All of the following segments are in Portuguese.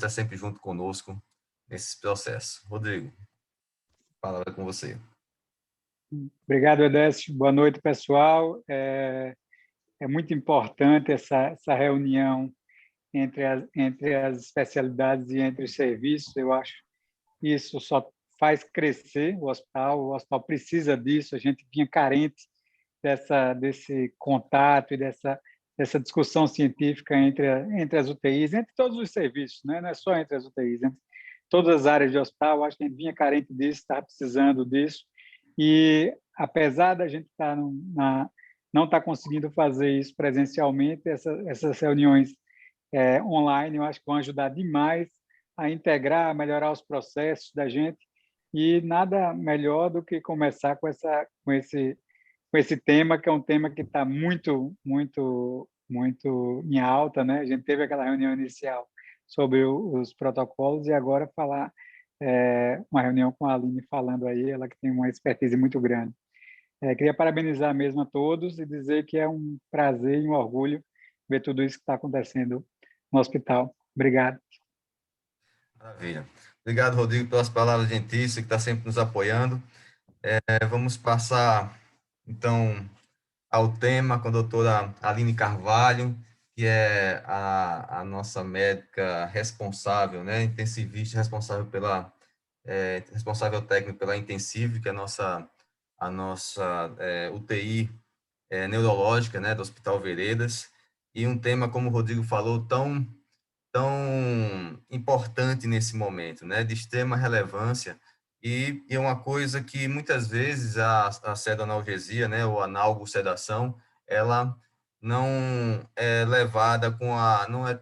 está sempre junto conosco nesse processo. Rodrigo, a palavra é com você. Obrigado, Edécio. Boa noite, pessoal. É muito importante essa reunião entre as especialidades e entre os serviços. Eu acho que isso só faz crescer o hospital precisa disso. A gente vinha carente desse contato e dessa discussão científica entre as UTIs, entre todos os serviços, né? Não é só entre as UTIs, entre todas as áreas de hospital. Acho que a gente vinha carente disso, estava precisando disso. E, apesar da gente não estar conseguindo fazer isso presencialmente, essas reuniões online, eu acho que vão ajudar demais a integrar, a melhorar os processos da gente, e nada melhor do que começar com esse tema, que é um tema que está muito, muito, muito em alta, né? A gente teve aquela reunião inicial sobre os protocolos e agora falar uma reunião com a Aline falando aí, ela que tem uma expertise muito grande. Queria parabenizar mesmo a todos e dizer que é um prazer e um orgulho ver tudo isso que está acontecendo no hospital. Obrigado. Maravilha. Obrigado, Rodrigo, pelas palavras gentis, que está sempre nos apoiando. Vamos passar, então, ao tema com a doutora Aline Carvalho, que é a nossa médica responsável, né, intensivista, responsável técnico pela Intensive, que é a nossa UTI neurológica, né, do Hospital Veredas, e um tema, como o Rodrigo falou, tão importante nesse momento, né, de extrema relevância, e é uma coisa que muitas vezes a pseudoanalgesia, né, ou analgosedação, ela não é levada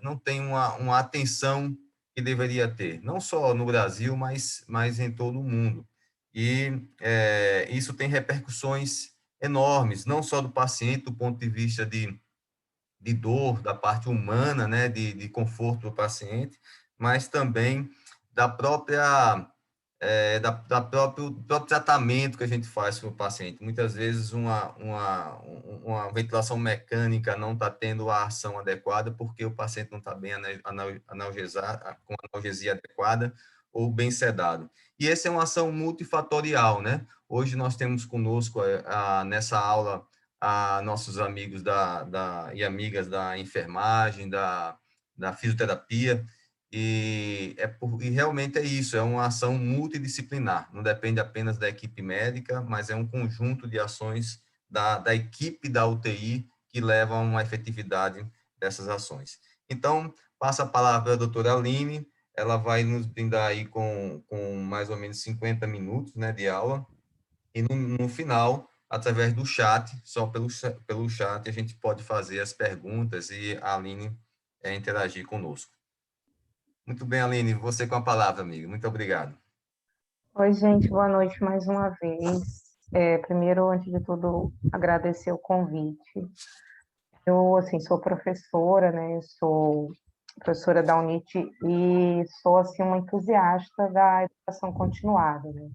não tem uma atenção que deveria ter, não só no Brasil, mas em todo o mundo. E isso tem repercussões enormes, não só do paciente, do ponto de vista de dor, da parte humana, né, de conforto do paciente, mas também da própria próprio tratamento que a gente faz com o paciente. Muitas vezes uma ventilação mecânica não está tendo a ação adequada porque o paciente não está bem analgesado, com analgesia adequada ou bem sedado. E essa é uma ação multifatorial, né? Hoje nós temos conosco nessa aula nossos amigos e amigas da enfermagem, da fisioterapia, e realmente é isso, é uma ação multidisciplinar, não depende apenas da equipe médica, mas é um conjunto de ações da equipe da UTI que levam a uma efetividade dessas ações. Então, passa a palavra à doutora Aline, ela vai nos brindar aí com mais ou menos 50 minutos, né, de aula, e no final, através do chat, só pelo chat, a gente pode fazer as perguntas e a Aline interagir conosco. Muito bem, Aline, você com a palavra, amiga. Muito obrigado. Oi, gente, boa noite mais uma vez. Primeiro, antes de tudo, agradecer o convite. Eu, assim, sou professora, né? Sou professora da UNIT e sou, assim, uma entusiasta da educação continuada, né?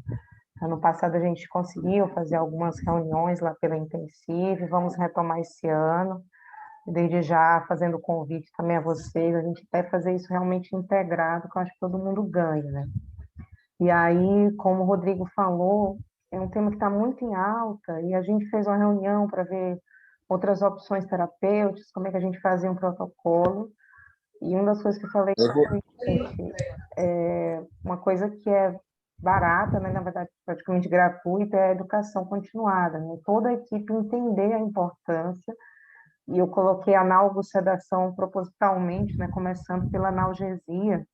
Ano passado a gente conseguiu fazer algumas reuniões lá pela Intensive, vamos retomar esse ano. Desde já fazendo convite também a vocês, a gente vai fazer isso realmente integrado, que eu acho que todo mundo ganha, né? E aí, como o Rodrigo falou, é um tema que está muito em alta, e a gente fez uma reunião para ver outras opções terapêuticas, como é que a gente fazia um protocolo, e uma das coisas que eu falei foi, gente, uma coisa que é barata, né, na verdade praticamente gratuita, é a educação continuada, né? Toda a equipe entender a importância, e eu coloquei analgosedação propositalmente, né, começando pela analgesia,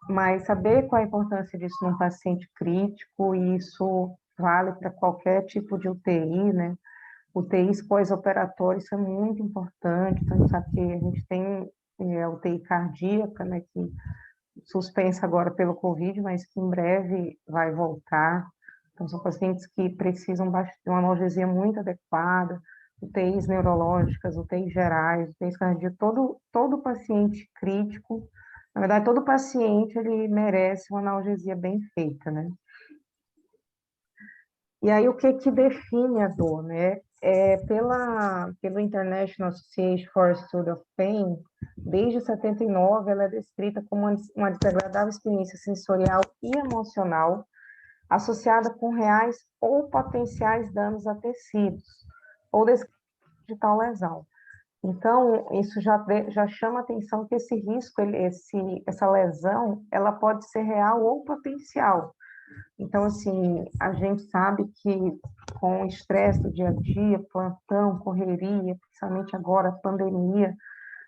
mas saber qual a importância disso num paciente crítico, e isso vale para qualquer tipo de UTI, né? UTIs pós-operatórias, isso é muito importante, então a gente sabe que a gente tem a UTI cardíaca, né, que suspensa agora pelo Covid, mas que em breve vai voltar. Então, são pacientes que precisam de uma analgesia muito adequada, UTIs neurológicas, UTIs gerais, UTIs cardíacas, todo paciente crítico, na verdade, todo paciente, ele merece uma analgesia bem feita, né? E aí, o que define a dor, né? Pelo International Association for Study of Pain, desde 79, ela é descrita como uma desagradável experiência sensorial e emocional associada com reais ou potenciais danos a tecidos, ou descrita de tal lesão. Então, isso já chama atenção que esse risco, essa lesão, ela pode ser real ou potencial. Então, assim, a gente sabe que com o estresse do dia a dia, plantão, correria, principalmente agora, pandemia,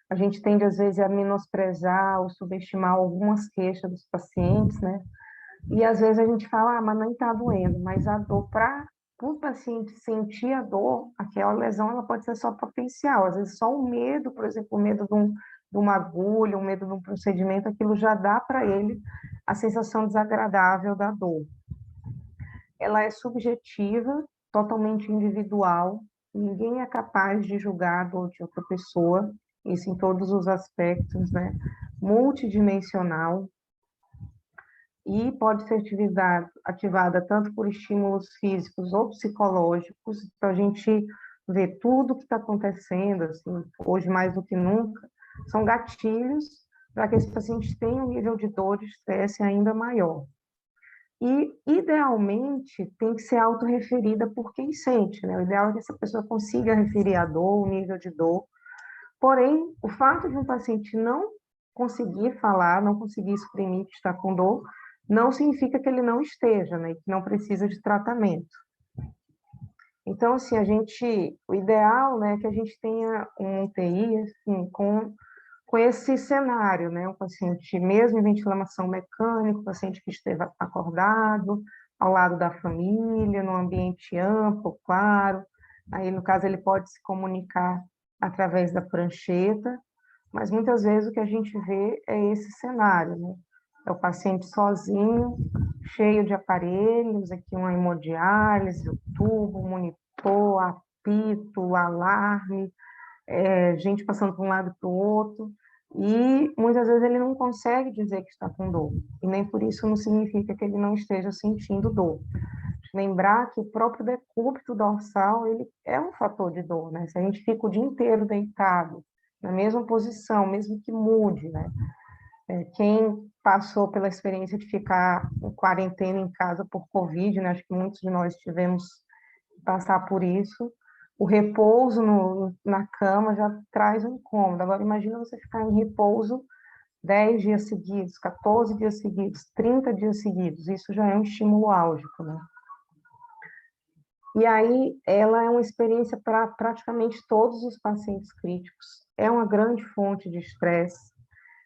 a gente tende, às vezes, a menosprezar ou subestimar algumas queixas dos pacientes, né? E, às vezes, a gente fala, mas não está doendo, mas a dor, para o paciente sentir a dor, aquela lesão, ela pode ser só potencial, às vezes só o medo, por exemplo, o medo de uma agulha, o medo de um procedimento, aquilo já dá para ele a sensação desagradável da dor. Ela é subjetiva, totalmente individual, ninguém é capaz de julgar a dor de outra pessoa, isso em todos os aspectos, né? Multidimensional, e pode ser ativada tanto por estímulos físicos ou psicológicos, para a gente ver tudo o que está acontecendo, assim, hoje mais do que nunca, são gatilhos para que esse paciente tenha um nível de dor, de estresse ainda maior. E, idealmente, tem que ser autorreferida por quem sente, né? O ideal é que essa pessoa consiga referir a dor, o nível de dor. Porém, o fato de um paciente não conseguir falar, não conseguir exprimir que está com dor, não significa que ele não esteja, né? Que não precisa de tratamento. Então, assim, o ideal, né, é que a gente tenha um UTI, assim, com esse cenário, né? O paciente mesmo em ventilação mecânica, o paciente que esteve acordado, ao lado da família, num ambiente amplo, claro. Aí, no caso, ele pode se comunicar através da prancheta, mas muitas vezes o que a gente vê é esse cenário, né? É o paciente sozinho, cheio de aparelhos, aqui uma hemodiálise, o tubo, o monitor, apito, alarme, gente passando de um lado para o outro, e muitas vezes ele não consegue dizer que está com dor, e nem por isso não significa que ele não esteja sentindo dor. Lembrar que o próprio decúbito dorsal, ele é um fator de dor, né? Se a gente fica o dia inteiro deitado, na mesma posição, mesmo que mude, né? Quem passou pela experiência de ficar em quarentena em casa por Covid, né? Acho que muitos de nós tivemos que passar por isso. O repouso na cama já traz um incômodo. Agora, imagina você ficar em repouso 10 dias seguidos, 14 dias seguidos, 30 dias seguidos. Isso já é um estímulo álgico, né? E aí, ela é uma experiência para praticamente todos os pacientes críticos. É uma grande fonte de estresse.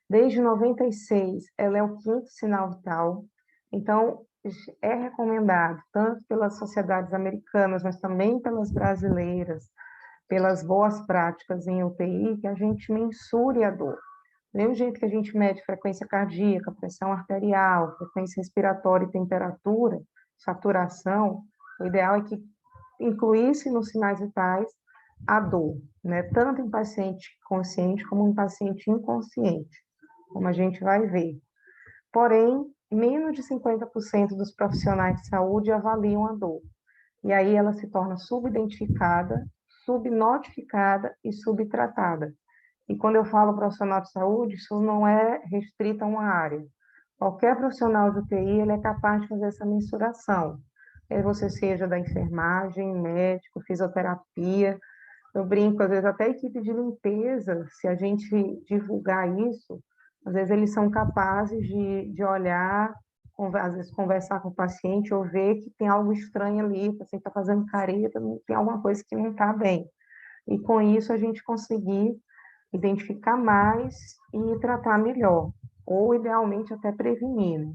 Desde 96, ela é o 5º sinal vital. Então, é recomendado, tanto pelas sociedades americanas, mas também pelas brasileiras, pelas boas práticas em UTI, que a gente mensure a dor. Do mesmo jeito que a gente mede frequência cardíaca, pressão arterial, frequência respiratória e temperatura, saturação, o ideal é que incluísse nos sinais vitais a dor, né? Tanto em paciente consciente como em paciente inconsciente, como a gente vai ver. Porém, menos de 50% dos profissionais de saúde avaliam a dor. E aí ela se torna subidentificada, subnotificada e subtratada. E quando eu falo profissional de saúde, isso não é restrito a uma área. Qualquer profissional de UTI, ele é capaz de fazer essa mensuração. Você seja da enfermagem, médico, fisioterapia. Eu brinco, às vezes até a equipe de limpeza, se a gente divulgar isso, às vezes eles são capazes de olhar, às vezes conversar com o paciente ou ver que tem algo estranho ali, o paciente está fazendo careta, tem alguma coisa que não está bem. E com isso a gente conseguir identificar mais e tratar melhor, ou idealmente até prevenir, né?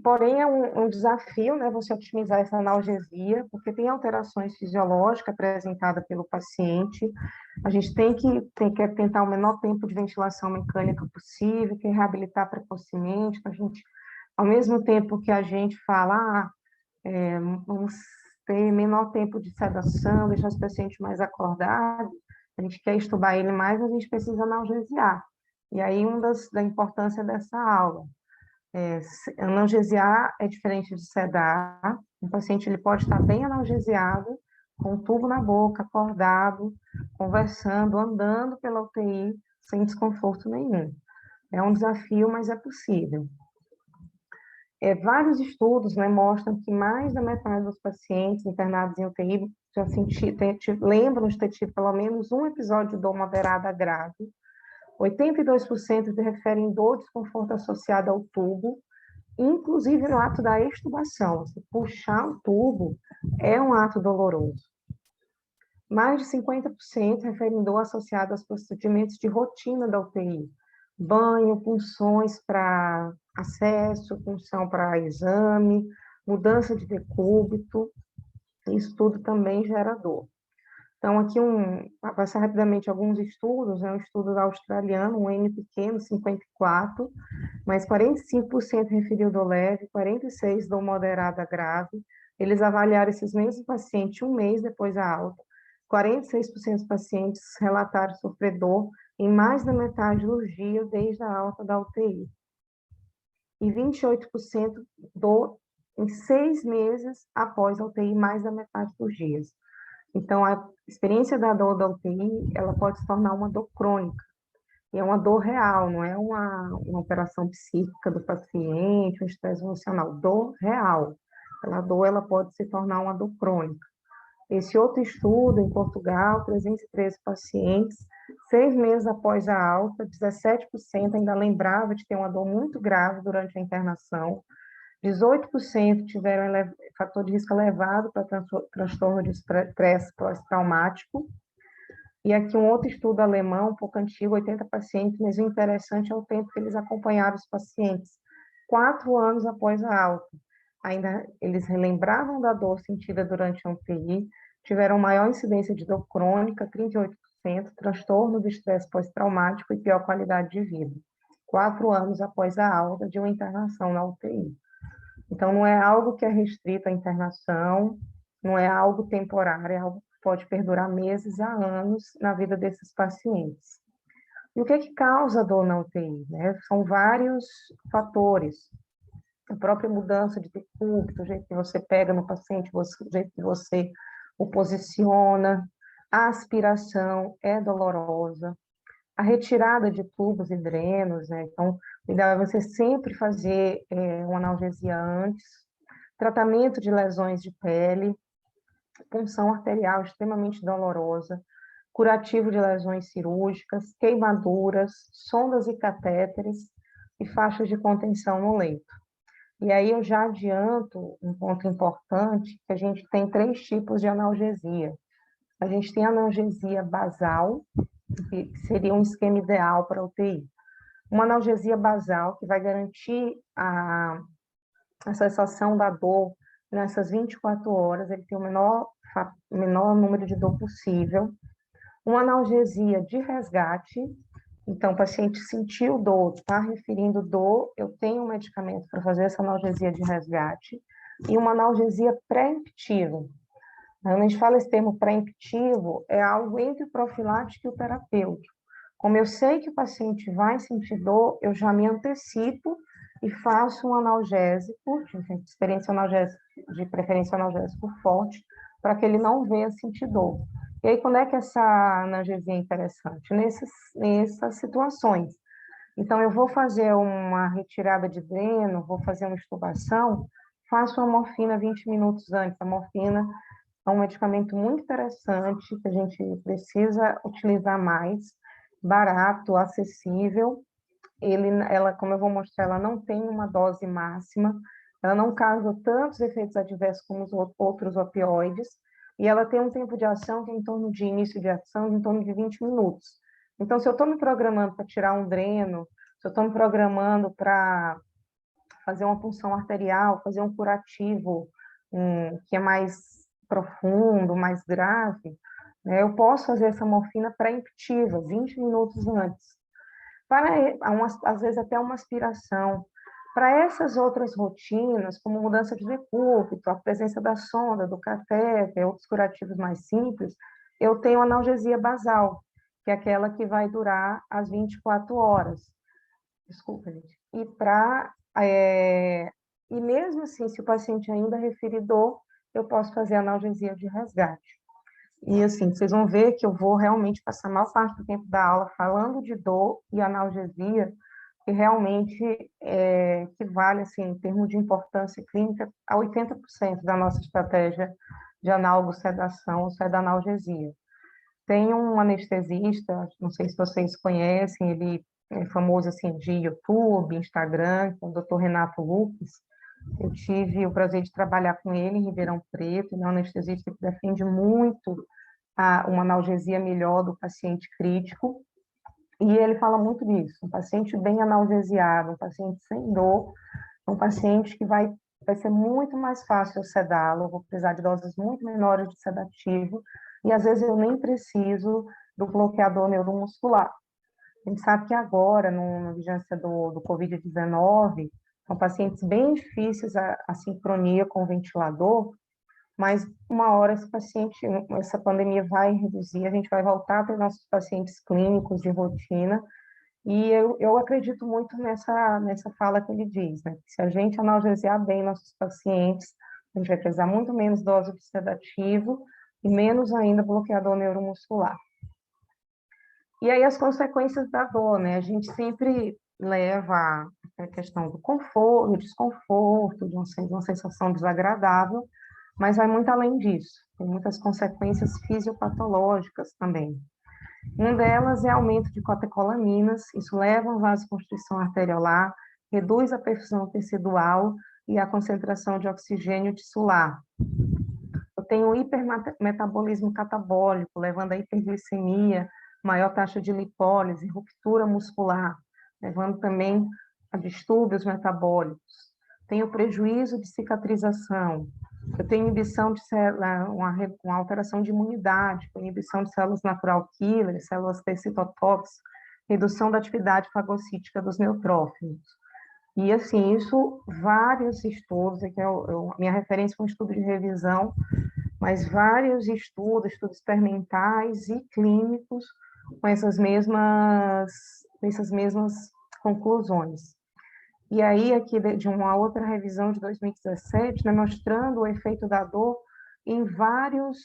Porém, é um desafio, né, você otimizar essa analgesia, porque tem alterações fisiológicas apresentadas pelo paciente. A gente tem que tentar o menor tempo de ventilação mecânica possível, que reabilitar precocemente, para a gente, ao mesmo tempo que a gente fala, vamos ter menor tempo de sedação, deixar os pacientes mais acordados, a gente quer estubar ele mais, mas a gente precisa analgesiar. E aí, da importância dessa aula. Analgesiar é diferente de sedar. O paciente ele pode estar bem analgesiado, com o tubo na boca, acordado, conversando, andando pela UTI, sem desconforto nenhum. É um desafio, mas é possível. Vários estudos, né, mostram que mais da metade dos pacientes internados em UTI lembram de ter tido pelo menos um episódio de dor moderada a grave. 82% referem dor e desconforto associado ao tubo, inclusive no ato da extubação. Se puxar o tubo é um ato doloroso. Mais de 50% referem dor associada aos procedimentos de rotina da UTI. Banho, punções para acesso, punção para exame, mudança de decúbito. Isso tudo também gera dor. Então, aqui, vou passar rapidamente alguns estudos, um estudo australiano, um N pequeno, 54, mas 45% referiu dor leve, 46% dor moderada grave. Eles avaliaram esses mesmos pacientes um mês depois da alta. 46% dos pacientes relataram sofrer dor em mais da metade dos dias desde a alta da UTI. E 28% dor em 6 meses após a UTI, mais da metade dos dias. Então, a experiência da dor da UTI, ela pode se tornar uma dor crônica. E é uma dor real, não é uma operação psíquica do paciente, um estresse emocional. Dor real. A dor, ela pode se tornar uma dor crônica. Esse outro estudo, em Portugal, 313 pacientes, 6 meses após a alta, 17% ainda lembrava de ter uma dor muito grave durante a internação, 18% tiveram fator de risco elevado para transtorno de estresse pós-traumático. E aqui um outro estudo alemão, um pouco antigo, 80 pacientes, mas o interessante é o tempo que eles acompanharam os pacientes, 4 anos após a alta. Ainda eles relembravam da dor sentida durante a UTI, tiveram maior incidência de dor crônica, 38%, transtorno de estresse pós-traumático e pior qualidade de vida, 4 anos após a alta de uma internação na UTI. Então, não é algo que é restrito à internação, não é algo temporário, é algo que pode perdurar meses a anos na vida desses pacientes. E o que causa dor na UTI? Né? São vários fatores. A própria mudança de decúbito, o jeito que você pega no paciente, o jeito que você o posiciona, a aspiração é dolorosa, a retirada de tubos e drenos, né? Então, o ideal é você sempre fazer uma analgesia antes, tratamento de lesões de pele, punção arterial extremamente dolorosa, curativo de lesões cirúrgicas, queimaduras, sondas e catéteres e faixas de contenção no leito. E aí eu já adianto um ponto importante, que a gente tem 3 tipos de analgesia. A gente tem a analgesia basal, que seria um esquema ideal para a UTI. Uma analgesia basal, que vai garantir a cessação da dor nessas 24 horas, ele tem o menor número de dor possível. Uma analgesia de resgate, então o paciente sentiu dor, está referindo dor, eu tenho um medicamento para fazer essa analgesia de resgate. E uma analgesia pré-emptiva. Quando a gente fala esse termo pré-emptivo, é algo entre o profilático e o terapêutico. Como eu sei que o paciente vai sentir dor, eu já me antecipo e faço um analgésico, de preferência analgésico forte, para que ele não venha sentir dor. E aí, quando é que essa analgesia é interessante? Nessas situações. Então, eu vou fazer uma retirada de dreno, vou fazer uma extubação, faço uma morfina 20 minutos antes. A morfina é um medicamento muito interessante, que a gente precisa utilizar mais, barato, acessível. Ela, como eu vou mostrar, ela não tem uma dose máxima, ela não causa tantos efeitos adversos como os outros opioides, e ela tem um tempo de ação que é em torno de início de ação, em torno de 20 minutos. Então, se eu estou me programando para tirar um dreno, se eu estou me programando para fazer uma punção arterial, fazer um curativo que é mais profundo, mais grave, né, eu posso fazer essa morfina pré-emptiva, 20 minutos antes. Às vezes até uma aspiração. Para essas outras rotinas, como mudança de decúbito, a presença da sonda, do catéter, outros curativos mais simples, eu tenho analgesia basal, que é aquela que vai durar as 24 horas. Desculpa, gente. E mesmo assim, se o paciente ainda referir dor, eu posso fazer analgesia de resgate. E, assim, vocês vão ver que eu vou realmente passar a maior parte do tempo da aula falando de dor e analgesia, que realmente equivale, assim, em termos de importância clínica, a 80% da nossa estratégia de analgosedação ou sedanalgesia. Tem um anestesista, não sei se vocês conhecem, ele é famoso, assim, de YouTube, Instagram, que é o Dr. Renato Lucas. Eu tive o prazer de trabalhar com ele em Ribeirão Preto, ele é um anestesista que defende muito uma analgesia melhor do paciente crítico, e ele fala muito disso, um paciente bem analgesiado, um paciente sem dor, um paciente que vai ser muito mais fácil eu sedá-lo, eu vou precisar de doses muito menores de sedativo, e às vezes eu nem preciso do bloqueador neuromuscular. A gente sabe que agora, na vigência do Covid-19, são pacientes bem difíceis a sincronia com o ventilador, mas uma hora essa pandemia vai reduzir, a gente vai voltar a ter nossos pacientes clínicos de rotina, e eu acredito muito nessa fala que ele diz, né? Que se a gente analgesiar bem nossos pacientes, a gente vai precisar muito menos dose de sedativo e menos ainda bloqueador neuromuscular. E aí as consequências da dor, né? A gente sempre leva a questão do conforto, do desconforto, de uma sensação desagradável, mas vai muito além disso. Tem muitas consequências fisiopatológicas também. Uma delas é aumento de catecolaminas, isso leva a uma vasoconstrição arteriolar, reduz a perfusão tecidual e a concentração de oxigênio tissular. Eu tenho hipermetabolismo catabólico, levando a hiperglicemia, maior taxa de lipólise, ruptura muscular, levando também a distúrbios metabólicos. Tenho prejuízo de cicatrização. Eu tenho inibição de uma alteração de imunidade, inibição de células natural killer, células T-citotóxicas, redução da atividade fagocítica dos neutrófilos. E, assim, isso, vários estudos, aqui minha referência foi um estudo de revisão, mas vários estudos experimentais e clínicos com essas mesmas conclusões. E aí, aqui de uma outra revisão de 2017, né, mostrando o efeito da dor em vários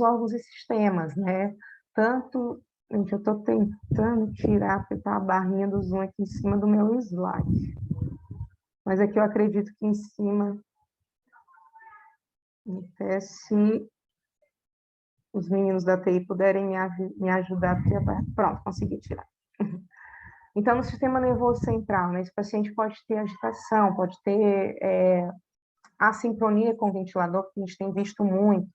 órgãos e sistemas, né? Tanto, gente, eu estou tentando tirar, porque está a barrinha do Zoom aqui em cima do meu slide. Mas aqui eu acredito que em cima, até se os meninos da TI puderem me ajudar, pronto, consegui tirar. Então, no sistema nervoso central, né, esse paciente pode ter agitação, pode ter assincronia com o ventilador, que a gente tem visto muito,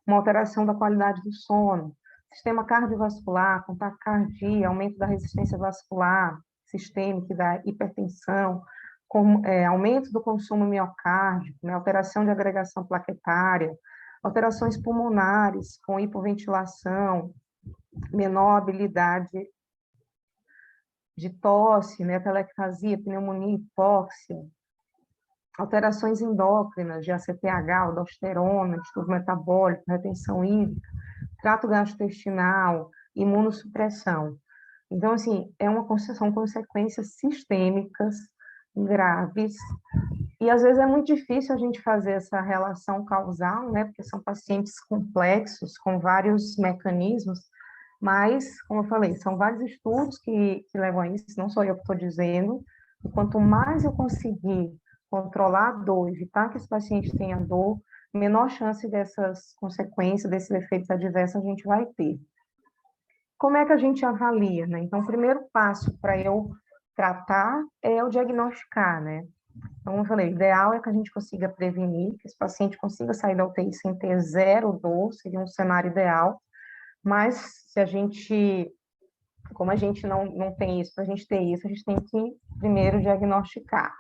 uma alteração da qualidade do sono, sistema cardiovascular, com taquicardia, aumento da resistência vascular sistêmica, da hipertensão, aumento do consumo miocárdico, né, alteração de agregação plaquetária, alterações pulmonares, com hipoventilação, menor habilidade de tosse, né, telectasia, pneumonia, hipóxia, alterações endócrinas de ACTH, aldosterona, distúrbio metabólico, retenção hídrica, trato gastrointestinal, imunossupressão. Então, assim, são consequências sistêmicas graves, e às vezes é muito difícil a gente fazer essa relação causal, né, porque são pacientes complexos, com vários mecanismos, mas, como eu falei, são vários estudos que levam a isso, não sou eu que estou dizendo, e quanto mais eu conseguir controlar a dor, evitar que esse paciente tenha dor, menor chance dessas consequências, desses efeitos adversos a gente vai ter. Como é que a gente avalia, né? Então, o primeiro passo para eu tratar é o diagnosticar, né? Então, eu falei, o ideal é que a gente consiga prevenir, que esse paciente consiga sair da UTI sem ter zero dor, seria um cenário ideal, mas se a gente, como a gente não tem isso, para a gente ter isso, a gente tem que primeiro diagnosticar.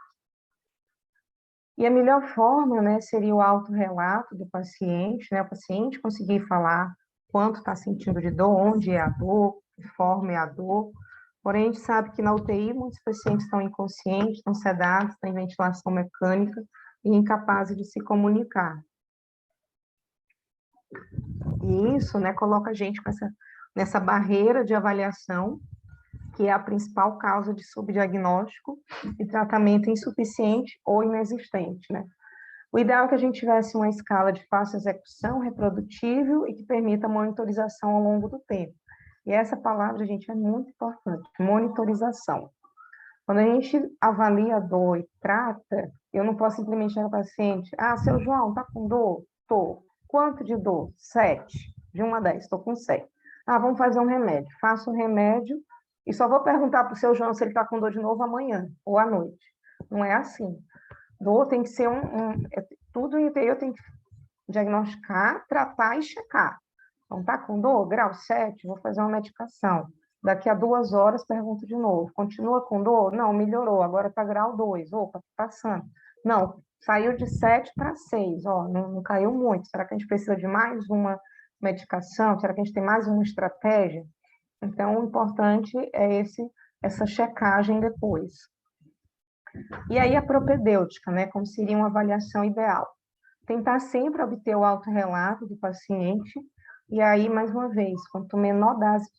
E a melhor forma, né, seria o autorrelato do paciente, né, o paciente conseguir falar quanto está sentindo de dor, onde é a dor, que forma é a dor. Porém, a gente sabe que na UTI muitos pacientes estão inconscientes, estão sedados, têm ventilação mecânica e incapazes de se comunicar. E isso, né, coloca a gente nessa barreira de avaliação, que é a principal causa de subdiagnóstico e tratamento insuficiente ou inexistente, né? O ideal é que a gente tivesse uma escala de fácil execução, reprodutível e que permita monitorização ao longo do tempo. E essa palavra, gente, é muito importante, monitorização. Quando a gente avalia a dor e trata, eu não posso simplesmente dizer ao paciente, seu João, tá com dor? Tô. Quanto de dor? 7. De 1 a 10, estou com 7. Vamos fazer um remédio. Faço o remédio e só vou perguntar para o seu João se ele está com dor de novo amanhã ou à noite. Não é assim. Dor tem que ser tudo eu tenho que diagnosticar, tratar e checar. Então, tá com dor? Grau 7, vou fazer uma medicação. Daqui a 2 horas, pergunto de novo. Continua com dor? Não, melhorou, agora está grau 2. Opa, tá passando. Não, saiu de 7 para 6. Não caiu muito. Será que a gente precisa de mais uma medicação? Será que a gente tem mais uma estratégia? Então, o importante é essa checagem depois. E aí, a propedêutica, né? Como seria uma avaliação ideal? Tentar sempre obter o autorrelato do paciente. E aí, mais uma vez, quanto menor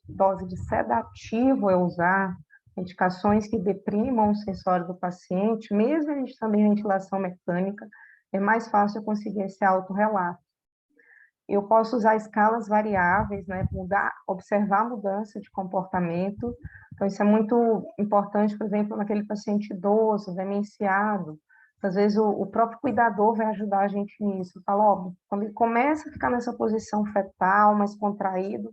dose de sedativo eu usar, medicações que deprimam o sensório do paciente, mesmo a gente também ventilação mecânica, é mais fácil eu conseguir esse autorrelato. Eu posso usar escalas variáveis, né, observar a mudança de comportamento. Então, isso é muito importante, por exemplo, naquele paciente idoso, demenciado. Às vezes, o próprio cuidador vai ajudar a gente nisso. Fala, quando ele começa a ficar nessa posição fetal, mais contraído,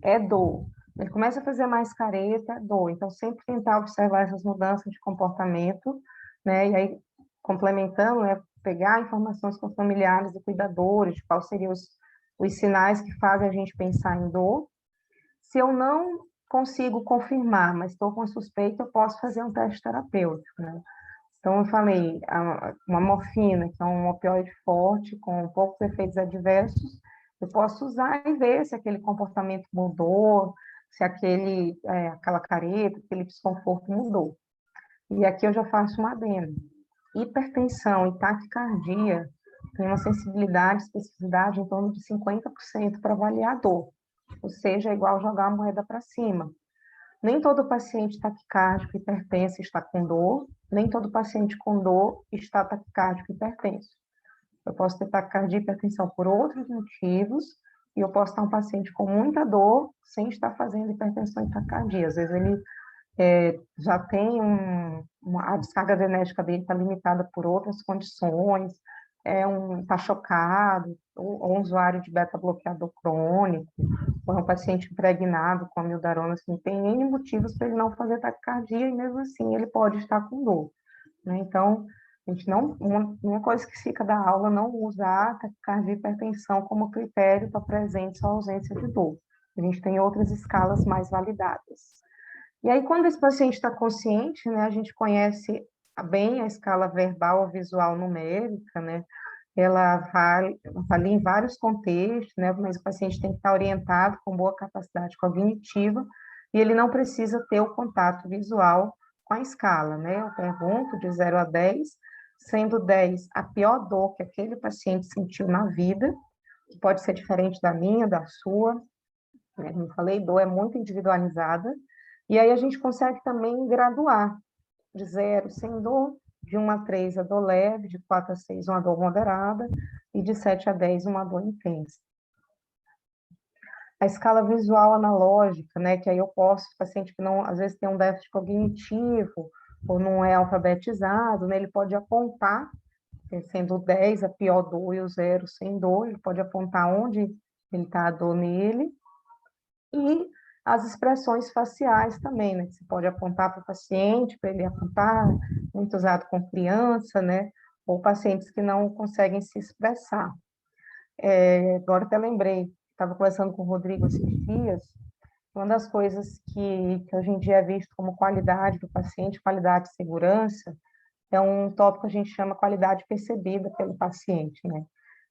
é dor. Ele começa a fazer mais careta, é dor. Então, sempre tentar observar essas mudanças de comportamento, né? E aí, complementando, né, pegar informações com familiares e cuidadores, de quais seriam os sinais que fazem a gente pensar em dor. Se eu não consigo confirmar, mas estou com suspeita, eu posso fazer um teste terapêutico, né? Então, eu falei, uma morfina, que é um opioide forte, com poucos efeitos adversos, eu posso usar e ver se aquele comportamento mudou, se aquela careta, aquele desconforto mudou. E aqui eu já faço um adendo. Hipertensão e taquicardia tem uma sensibilidade, especificidade em torno de 50% para avaliar a dor, ou seja, é igual jogar a moeda para cima. Nem todo paciente taquicárdico hipertenso está com dor, nem todo paciente com dor está taquicárdico hipertenso. Eu posso ter taquicardia e hipertensão por outros motivos, e eu posso estar um paciente com muita dor sem estar fazendo hipertensão e taquicardia. Às vezes ele já tem a descarga genética dele está limitada por outras condições, está chocado, ou um usuário de beta-bloqueador crônico, ou é um paciente impregnado com amiodarona, assim, tem N motivos para ele não fazer taquicardia, e mesmo assim ele pode estar com dor, né? Então, a gente uma coisa que fica da aula, não usar taquicardia e hipertensão como critério para presença ou ausência de dor. A gente tem outras escalas mais validadas. E aí, quando esse paciente está consciente, né, a gente conhece bem a escala verbal ou visual numérica, né? Ela avalia em vários contextos, né? Mas o paciente tem que estar orientado com boa capacidade cognitiva e ele não precisa ter o contato visual com a escala, né? Eu pergunto de 0 a 10, sendo 10 a pior dor que aquele paciente sentiu na vida, que pode ser diferente da minha, da sua, né? Como eu falei, dor é muito individualizada, e aí a gente consegue também graduar de 0, sem dor, de 1 a 3, a dor leve, de 4 a 6, uma dor moderada, e de 7 a 10, uma dor intensa. A escala visual analógica, né, que aí eu posso, paciente que não, às vezes tem um déficit cognitivo, ou não é alfabetizado, né, ele pode apontar, sendo 10 a pior dor e o 0 sem dor, ele pode apontar onde ele está a dor nele, e as expressões faciais também, né? Você pode apontar para o paciente, para ele apontar, muito usado com criança, né? Ou pacientes que não conseguem se expressar. Agora até lembrei, estava conversando com o Rodrigo esses dias, uma das coisas que hoje em dia é visto como qualidade do paciente, qualidade de segurança, é um tópico que a gente chama qualidade percebida pelo paciente, né?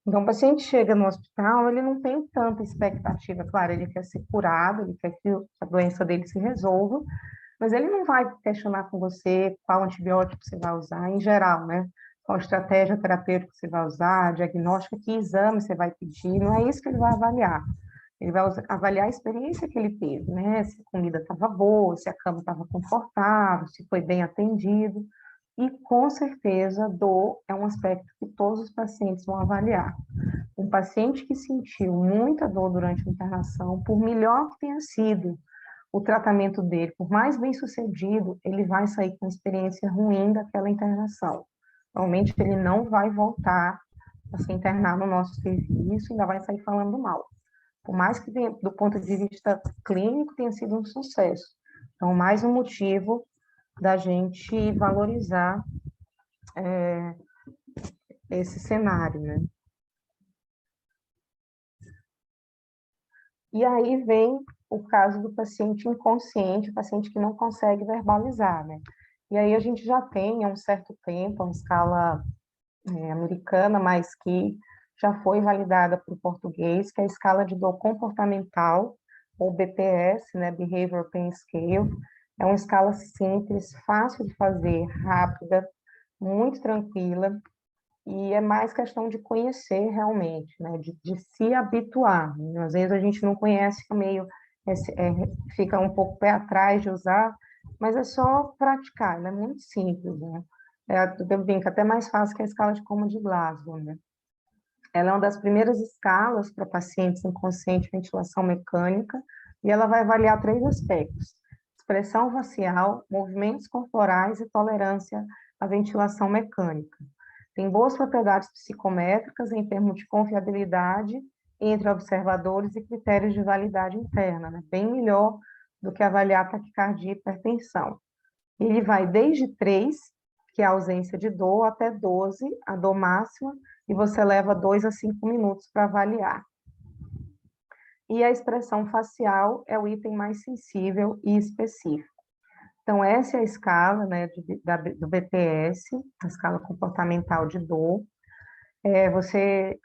Então, o paciente chega no hospital, ele não tem tanta expectativa, claro, ele quer ser curado, ele quer que a doença dele se resolva, mas ele não vai questionar com você qual antibiótico você vai usar, em geral, né? Qual estratégia terapêutica você vai usar, diagnóstico, que exame você vai pedir, não é isso que ele vai avaliar. Ele vai avaliar a experiência que ele teve, né? Se a comida estava boa, se a cama estava confortável, se foi bem atendido. E, com certeza, dor é um aspecto que todos os pacientes vão avaliar. Um paciente que sentiu muita dor durante a internação, por melhor que tenha sido o tratamento dele, por mais bem sucedido, ele vai sair com experiência ruim daquela internação. Normalmente, ele não vai voltar a se internar no nosso serviço, ainda vai sair falando mal. Por mais que, do ponto de vista clínico, tenha sido um sucesso. Então, mais um motivo da gente valorizar esse cenário, né? E aí vem o caso do paciente inconsciente, o paciente que não consegue verbalizar, né? E aí a gente já tem há um certo tempo uma escala americana, mas que já foi validada para o português, que é a escala de dor comportamental, ou BPS, né? Behavioral Pain Scale. É uma escala simples, fácil de fazer, rápida, muito tranquila, e é mais questão de conhecer realmente, né? De se habituar. Às vezes a gente não conhece, fica um pouco pé atrás de usar, mas é só praticar, ela é muito simples, né? Eu brinco, até mais fácil que a escala de coma de Glasgow, né? Ela é uma das primeiras escalas para pacientes inconscientes de ventilação mecânica, e ela vai avaliar 3 aspectos: expressão facial, movimentos corporais e tolerância à ventilação mecânica. Tem boas propriedades psicométricas em termos de confiabilidade entre observadores e critérios de validade interna, né? Bem melhor do que avaliar taquicardia e hipertensão. Ele vai desde 3, que é a ausência de dor, até 12, a dor máxima, e você leva 2 a 5 minutos para avaliar. E a expressão facial é o item mais sensível e específico. Então, essa é a escala, né, do BPS, a escala comportamental de dor.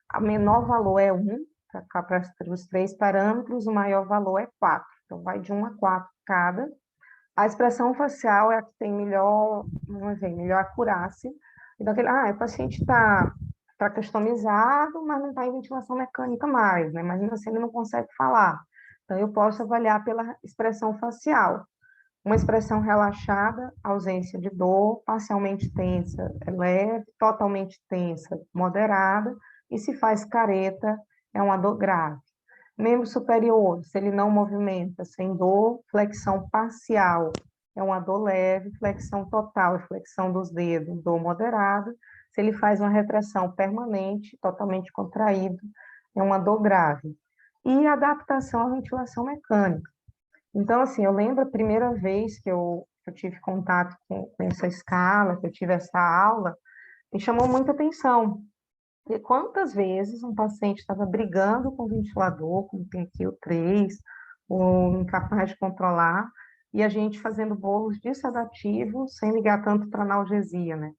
A menor valor é 1, para os 3 parâmetros, o maior valor é 4. Então, vai de 1 a 4 cada. A expressão facial é a que tem melhor acurácia. Então, o paciente está customizado, mas não está em ventilação mecânica mais, né? Imagina se ele não consegue falar. Então, eu posso avaliar pela expressão facial. Uma expressão relaxada, ausência de dor, parcialmente tensa, leve, totalmente tensa, moderada, e se faz careta, é uma dor grave. Membro superior, se ele não movimenta, sem dor, flexão parcial, é uma dor leve, flexão total, flexão dos dedos, dor moderada. Se ele faz uma retração permanente, totalmente contraído, é uma dor grave. E adaptação à ventilação mecânica. Então, assim, eu lembro a primeira vez que eu tive contato com essa escala, que eu tive essa aula, me chamou muita atenção. E quantas vezes um paciente estava brigando com o ventilador, com o TenQ 3, ou incapaz de controlar, e a gente fazendo bolos de sedativo sem ligar tanto para analgesia, né?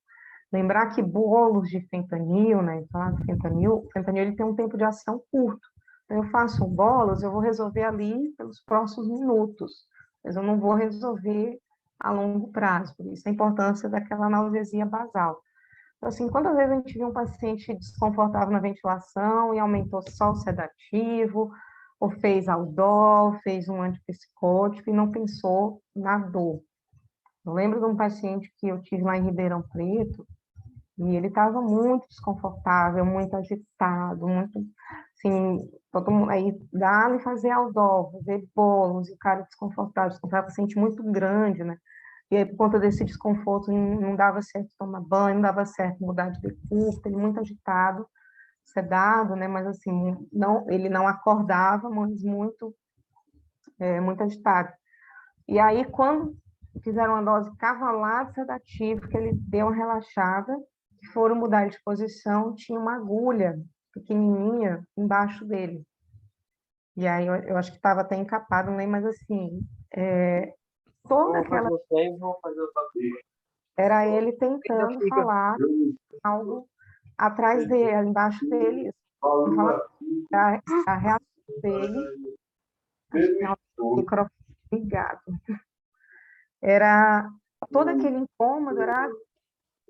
Lembrar que bolos de fentanil, né? Falar de fentanil, o fentanil ele tem um tempo de ação curto. Então, eu faço bolos, eu vou resolver ali pelos próximos minutos, mas eu não vou resolver a longo prazo. Por isso a importância daquela analgesia basal. Então, assim, quantas vezes a gente viu um paciente desconfortável na ventilação e aumentou só o sedativo, ou fez Aldol, fez um antipsicótico e não pensou na dor. Eu lembro de um paciente que eu tive lá em Ribeirão Preto, e ele estava muito desconfortável, muito agitado, muito, assim, todo mundo, aí dá-lhe fazer Aldol, fazer bolos, e o cara desconfortável, paciente muito grande, né? E aí, por conta desse desconforto, não dava certo tomar banho, não dava certo mudar de decúbito, ele muito agitado, sedado, né? Mas, assim, ele não acordava, mas muito agitado. E aí, quando fizeram uma dose cavalar de sedativo, que ele deu uma relaxada, que foram mudar de posição, tinha uma agulha pequenininha embaixo dele. E aí, eu acho que estava até encapado, não lembro, mas, assim, toda aquela... Era ele tentando falar algo atrás dele, embaixo dele. A reação dele, o microfone ligado. Era todo aquele incômodo,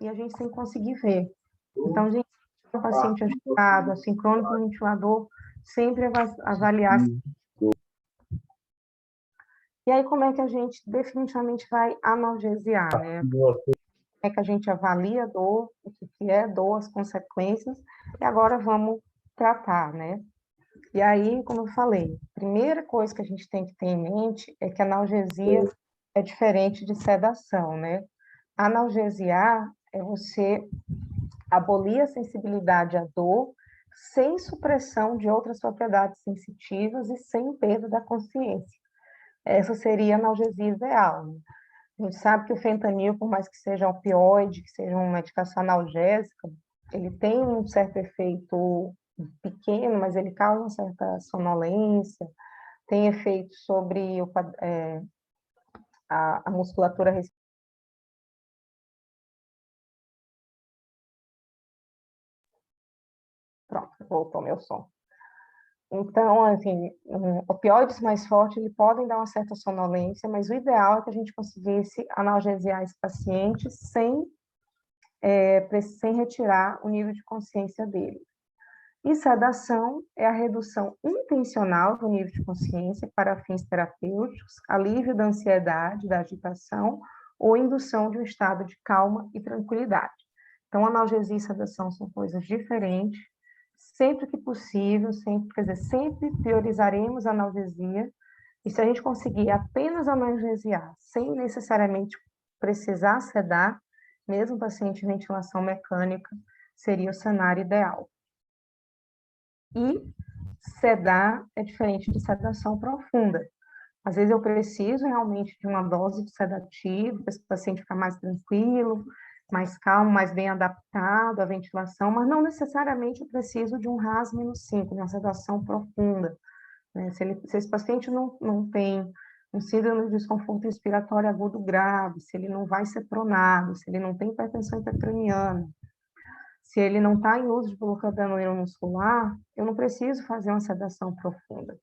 e a gente sem conseguir ver. Então, a gente, um paciente agitado, assim, crônico no ventilador, sempre avaliar. E aí, como é que a gente definitivamente vai analgesiar, né? é que a gente avalia a dor, o que é dor, as consequências, e agora vamos tratar, né? E aí, como eu falei, a primeira coisa que a gente tem que ter em mente é que a analgesia é diferente de sedação, né? Analgesiar é você abolir a sensibilidade à dor sem supressão de outras propriedades sensitivas e sem perda da consciência. Essa seria a analgesia ideal, né? A gente sabe que o fentanil, por mais que seja um opioide, que seja uma medicação analgésica, ele tem um certo efeito pequeno, mas ele causa uma certa sonolência, tem efeito sobre a musculatura respiratória. Pronto, voltou meu som. Então, assim, opioides mais fortes, eles podem dar uma certa sonolência, mas o ideal é que a gente conseguisse analgesiar esse paciente sem retirar o nível de consciência dele. E sedação é a redução intencional do nível de consciência para fins terapêuticos, alívio da ansiedade, da agitação ou indução de um estado de calma e tranquilidade. Então, analgesia e sedação são coisas diferentes. Sempre que possível, sempre priorizaremos a analgesia, e se a gente conseguir apenas analgesiar, sem necessariamente precisar sedar, mesmo paciente em ventilação mecânica, seria o cenário ideal. E sedar é diferente de sedação profunda. Às vezes eu preciso realmente de uma dose de sedativo, para esse paciente ficar mais tranquilo, mais calmo, mais bem adaptado à ventilação, mas não necessariamente eu preciso de um RAS-5, uma sedação profunda, né? Se esse paciente não tem um síndrome de desconforto respiratório agudo grave, se ele não vai ser pronado, se ele não tem hipertensão intracraniana, se ele não está em uso de bloqueador neuromuscular, eu não preciso fazer uma sedação profunda.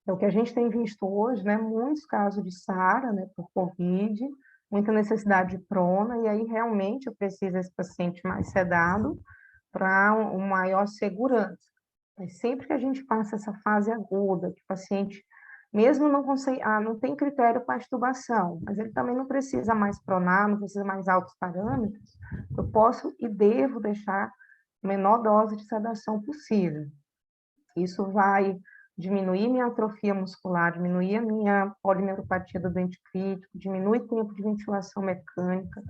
É o que a gente tem visto hoje, né? Muitos casos de SARA, né, por COVID, muita necessidade de prona, e aí realmente eu preciso desse paciente mais sedado para uma maior segurança. Mas sempre que a gente passa essa fase aguda, que o paciente, mesmo não consegue, não tem critério para extubação, mas ele também não precisa mais pronar, não precisa mais altos parâmetros, eu posso e devo deixar a menor dose de sedação possível. Isso vai diminuir minha atrofia muscular, diminuir a minha polineuropatia do doente crítico, diminui o tempo de ventilação mecânica,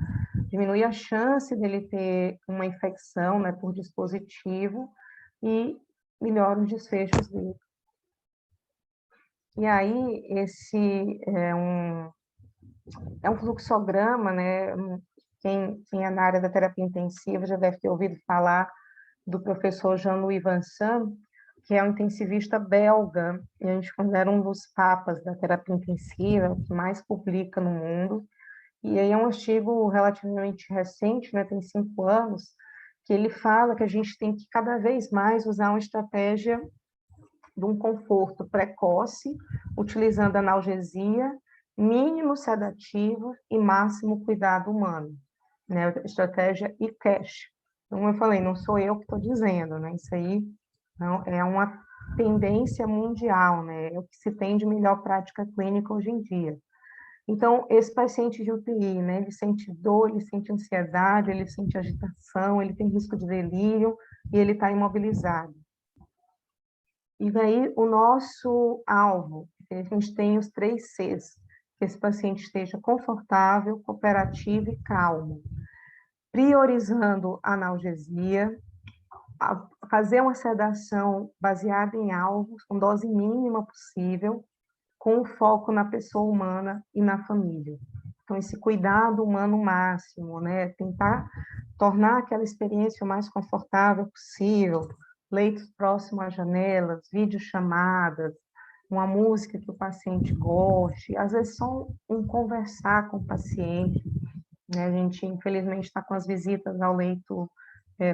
diminui a chance dele ter uma infecção, né, por dispositivo e melhora os desfechos dele. E aí, esse é um fluxograma, né? Quem é na área da terapia intensiva já deve ter ouvido falar do professor Jean-Louis Vincent, que é um intensivista belga, e a gente considera um dos papas da terapia intensiva, o que mais publica no mundo. E aí é um artigo relativamente recente, né, tem 5 anos, que ele fala que a gente tem que cada vez mais usar uma estratégia de um conforto precoce, utilizando analgesia, mínimo sedativo e máximo cuidado humano, né, a estratégia ICASH. Como eu falei, não sou eu que estou dizendo, né, isso aí não, é uma tendência mundial, né? É o que se tem de melhor prática clínica hoje em dia. Então, esse paciente de UTI, né? Ele sente dor, ele sente ansiedade, ele sente agitação, ele tem risco de delírio e ele está imobilizado. E daí, o nosso alvo, a gente tem os 3 Cs, que esse paciente esteja confortável, cooperativo e calmo, priorizando a analgesia, fazer uma sedação baseada em alvos, com dose mínima possível, com foco na pessoa humana e na família. Então, esse cuidado humano máximo, né? Tentar tornar aquela experiência o mais confortável possível, leitos próximos às janelas, videochamadas, uma música que o paciente goste, às vezes só um conversar com o paciente, né? A gente, infelizmente, está com as visitas ao leito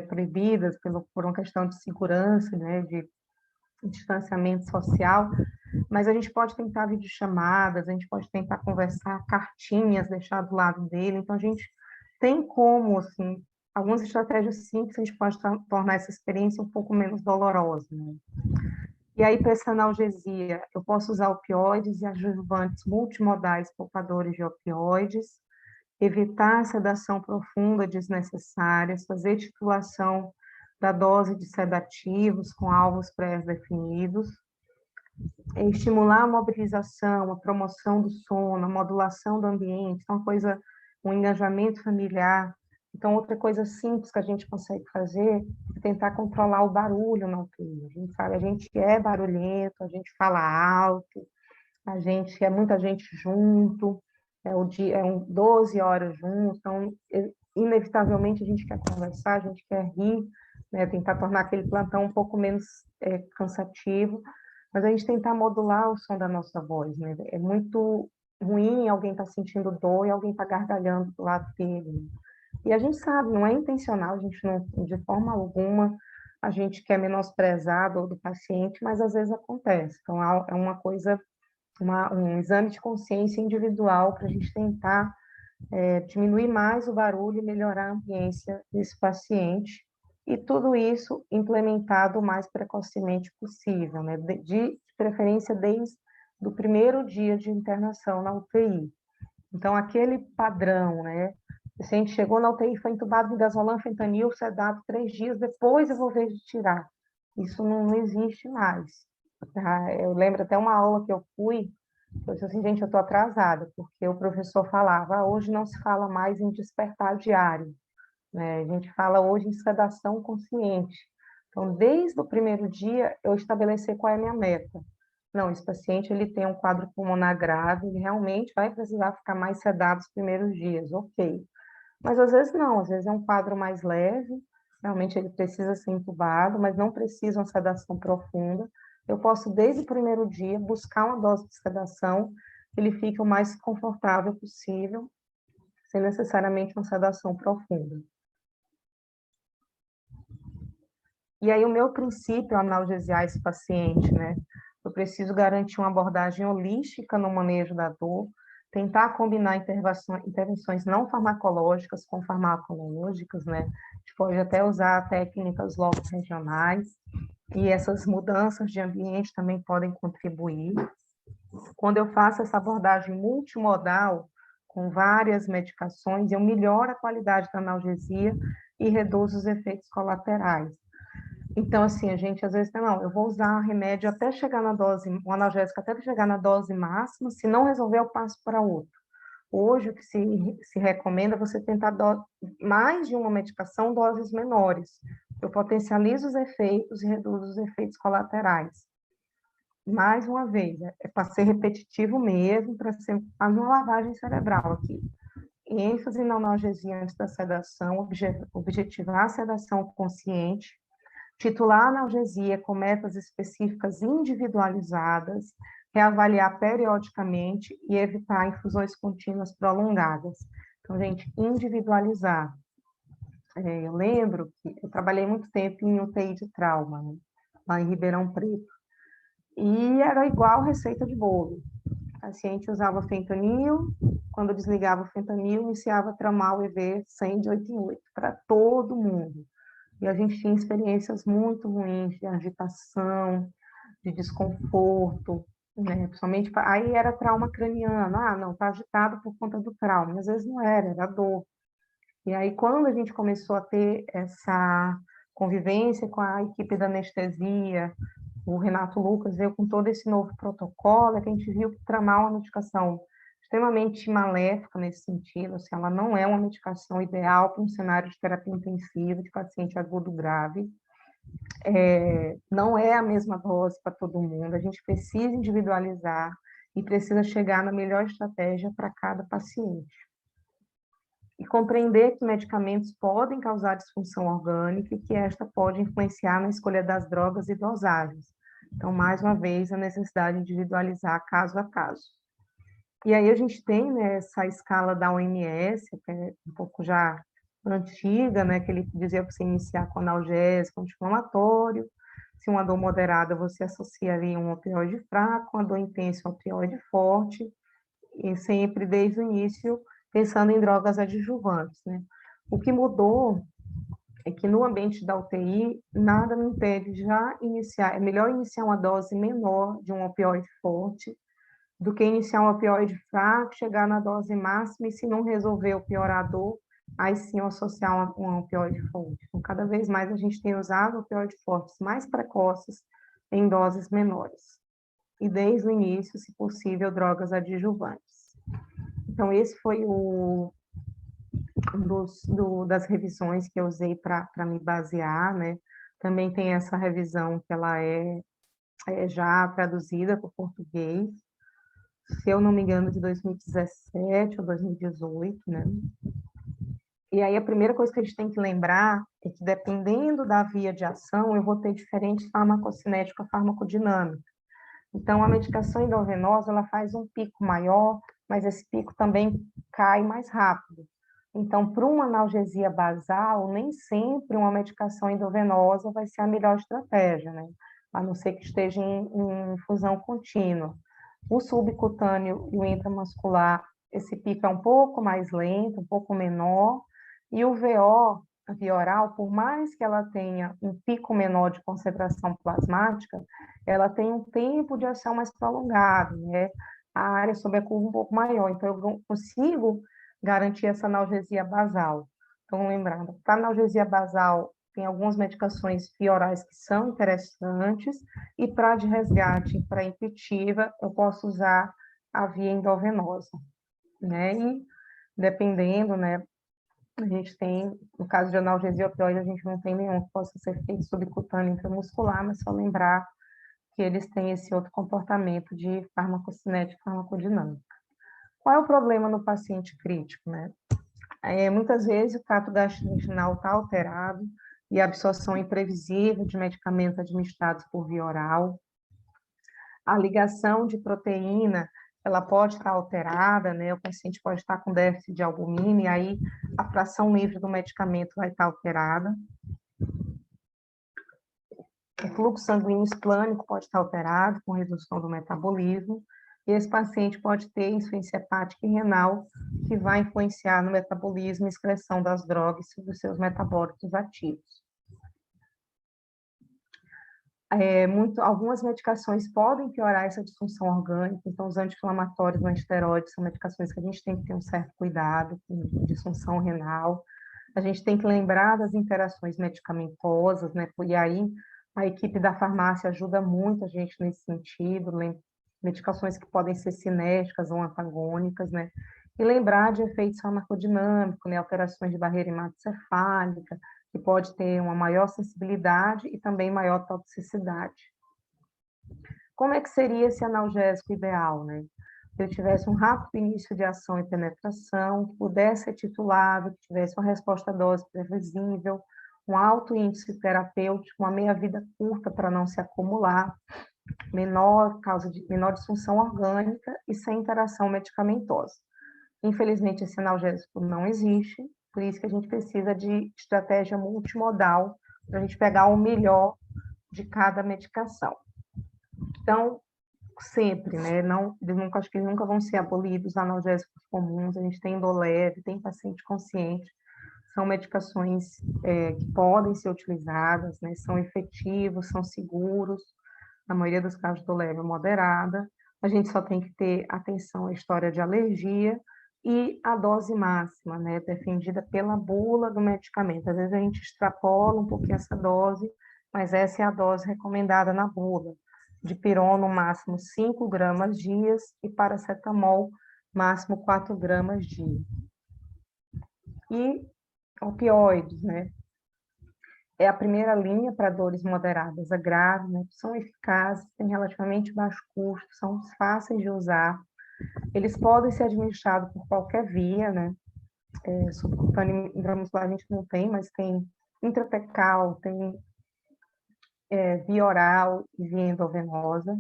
proibidas por uma questão de segurança, né, de distanciamento social, mas a gente pode tentar videochamadas, a gente pode tentar conversar, cartinhas, deixar do lado dele, então a gente tem como, assim, algumas estratégias simples, a gente pode tornar essa experiência um pouco menos dolorosa, né? E aí, para essa analgesia, eu posso usar opioides e adjuvantes multimodais poupadores de opioides, evitar a sedação profunda desnecessária, fazer titulação da dose de sedativos com alvos pré-definidos, estimular a mobilização, a promoção do sono, a modulação do ambiente, então um engajamento familiar. Então, outra coisa simples que a gente consegue fazer é tentar controlar o barulho na UTI. A gente sabe, a gente é barulhento, a gente fala alto, muita gente junto, 12 horas juntos, então, inevitavelmente, a gente quer conversar, a gente quer rir, né, tentar tornar aquele plantão um pouco menos cansativo, mas a gente tentar modular o som da nossa voz, né? É muito ruim alguém estar sentindo dor e alguém estar gargalhando do lado dele. E a gente sabe, não é intencional, a gente não, de forma alguma, a gente quer menosprezar a dor do paciente, mas às vezes acontece. Então, é uma coisa, um exame de consciência individual para a gente tentar diminuir mais o barulho e melhorar a ambiência desse paciente. E tudo isso implementado o mais precocemente possível, né? De preferência desde o primeiro dia de internação na UTI. Então, aquele padrão, né? O paciente chegou na UTI, foi entubado de midazolam, fentanil, sedado 3 dias, depois eu vou ver de tirar. Isso não existe mais. Tá? Eu lembro até uma aula que eu fui, eu disse assim, gente, eu estou atrasada, porque o professor falava, hoje não se fala mais em despertar diário, né? A gente fala hoje em sedação consciente. Então, desde o primeiro dia, eu estabelecer qual é a minha meta. Não, esse paciente ele tem um quadro pulmonar grave, ele realmente vai precisar ficar mais sedado os primeiros dias, ok. Mas às vezes não, às vezes é um quadro mais leve, realmente ele precisa ser entubado, mas não precisa uma sedação profunda. Eu posso, desde o primeiro dia, buscar uma dose de sedação que ele fique o mais confortável possível, sem necessariamente uma sedação profunda. E aí o meu princípio é analgesiar esse paciente, né? Eu preciso garantir uma abordagem holística no manejo da dor, tentar combinar intervenções não farmacológicas com farmacológicas, né? A gente pode até usar técnicas logo regionais, e essas mudanças de ambiente também podem contribuir. Quando eu faço essa abordagem multimodal, com várias medicações, eu melhoro a qualidade da analgesia e reduzo os efeitos colaterais. Então, assim, a gente às vezes, não, eu vou usar remédio até chegar na dose, o analgésico até chegar na dose máxima, se não resolver, eu passo para outro. Hoje, o que se recomenda é você tentar mais de uma medicação, doses menores. Eu potencializo os efeitos e reduzo os efeitos colaterais. Mais uma vez, é para ser repetitivo mesmo, para ser uma lavagem cerebral aqui. ênfase na analgesia antes da sedação, objetivar a sedação consciente, titular a analgesia com metas específicas individualizadas, reavaliar periodicamente e evitar infusões contínuas prolongadas. Então, gente, individualizar. Eu lembro que eu trabalhei muito tempo em UTI de trauma, né, lá em Ribeirão Preto, e era igual receita de bolo. O paciente usava fentanil, quando desligava o fentanil, iniciava a tramar o EV 100 de 8 em 8, para todo mundo. E a gente tinha experiências muito ruins de agitação, de desconforto, né? Principalmente, aí era trauma craniano. Ah, não, está agitado por conta do trauma. Às vezes não era dor. E aí, quando a gente começou a ter essa convivência com a equipe da anestesia, o Renato Lucas veio com todo esse novo protocolo, é que a gente viu que tramar é uma medicação extremamente maléfica nesse sentido, assim, ela não é uma medicação ideal para um cenário de terapia intensiva de paciente agudo grave, não é a mesma dose para todo mundo, a gente precisa individualizar e precisa chegar na melhor estratégia para cada paciente. E compreender que medicamentos podem causar disfunção orgânica e que esta pode influenciar na escolha das drogas e dosagens. Então, mais uma vez, a necessidade de individualizar caso a caso. E aí a gente tem, né, essa escala da OMS, que é um pouco já antiga, né, que ele dizia para você iniciar com analgésico, anti-inflamatório, se uma dor moderada você associaria um opioide fraco, uma dor intensa um opioide forte, e sempre desde o início pensando em drogas adjuvantes, né? O que mudou é que no ambiente da UTI, nada me impede de já iniciar, é melhor iniciar uma dose menor de um opioide forte, do que iniciar um opioide fraco, chegar na dose máxima e se não resolver o piorador, aí sim associar um opioide forte. Então, cada vez mais a gente tem usado opioides fortes mais precoces em doses menores. E desde o início, se possível, drogas adjuvantes. Então, esse foi das revisões que eu usei para me basear, né? Também tem essa revisão que ela é já traduzida para o português, se eu não me engano, de 2017 ou 2018, né? E aí a primeira coisa que a gente tem que lembrar é que, dependendo da via de ação, eu vou ter diferente farmacocinética, farmacodinâmica. Então, a medicação endovenosa, ela faz um pico maior, mas esse pico também cai mais rápido. Então, para uma analgesia basal, nem sempre uma medicação endovenosa vai ser a melhor estratégia, né? A não ser que esteja em infusão contínua. O subcutâneo e o intramuscular, esse pico é um pouco mais lento, um pouco menor, e o VO, a via oral, por mais que ela tenha um pico menor de concentração plasmática, ela tem um tempo de ação mais prolongado, né? A área sob a curva um pouco maior, então eu consigo garantir essa analgesia basal. Então, lembrando, para analgesia basal, tem algumas medicações via orais que são interessantes, e para de resgate, para impulsiva, eu posso usar a via endovenosa, né? E dependendo, né, a gente tem, no caso de analgesia opioide, a gente não tem nenhum que possa ser feito subcutâneo intramuscular, mas só lembrar que eles têm esse outro comportamento de farmacocinética e farmacodinâmica. Qual é o problema no paciente crítico, né? Muitas vezes o trato gastrointestinal está alterado e a absorção imprevisível de medicamentos administrados por via oral. A ligação de proteína, ela pode estar alterada, né? O paciente pode estar com déficit de albumina e aí a fração livre do medicamento vai estar alterada. O fluxo sanguíneo esplânico pode estar alterado com redução do metabolismo, e esse paciente pode ter insuficiência hepática e renal, que vai influenciar no metabolismo e excreção das drogas e dos seus metabólitos ativos. Algumas medicações podem piorar essa disfunção orgânica, então os anti-inflamatórios, os antisteroides são medicações que a gente tem que ter um certo cuidado com disfunção renal. A gente tem que lembrar das interações medicamentosas, né? E aí a equipe da farmácia ajuda muito a gente nesse sentido, medicações que podem ser cinéticas ou antagônicas, né? E lembrar de efeitos farmacodinâmicos, né? Alterações de barreira hematocefálica, que pode ter uma maior sensibilidade e também maior toxicidade. Como é que seria esse analgésico ideal, né? Se ele tivesse um rápido início de ação e penetração, que pudesse ser titulável, que tivesse uma resposta dose previsível, um alto índice terapêutico, uma meia-vida curta para não se acumular, menor disfunção orgânica e sem interação medicamentosa. Infelizmente, esse analgésico não existe, por isso que a gente precisa de estratégia multimodal para a gente pegar o melhor de cada medicação. Então, sempre, né? Acho que nunca vão ser abolidos os analgésicos comuns. A gente tem Indoleve, tem paciente consciente. São medicações que podem ser utilizadas, né? São efetivos, são seguros. Na maioria dos casos, Indoleve é moderada. A gente só tem que ter atenção à história de alergia e a dose máxima, né? Defendida pela bula do medicamento. Às vezes a gente extrapola um pouquinho essa dose, mas essa é a dose recomendada na bula. Dipirona, no máximo 5 gramas dia e paracetamol, máximo 4 gramas dia. E opioides, né? É a primeira linha para dores moderadas a graves, né? São eficazes, têm relativamente baixo custo, são fáceis de usar. Eles podem ser administrados por qualquer via, né? Subcutâneo intramuscular a gente não tem, mas tem intratecal, tem via oral e via endovenosa.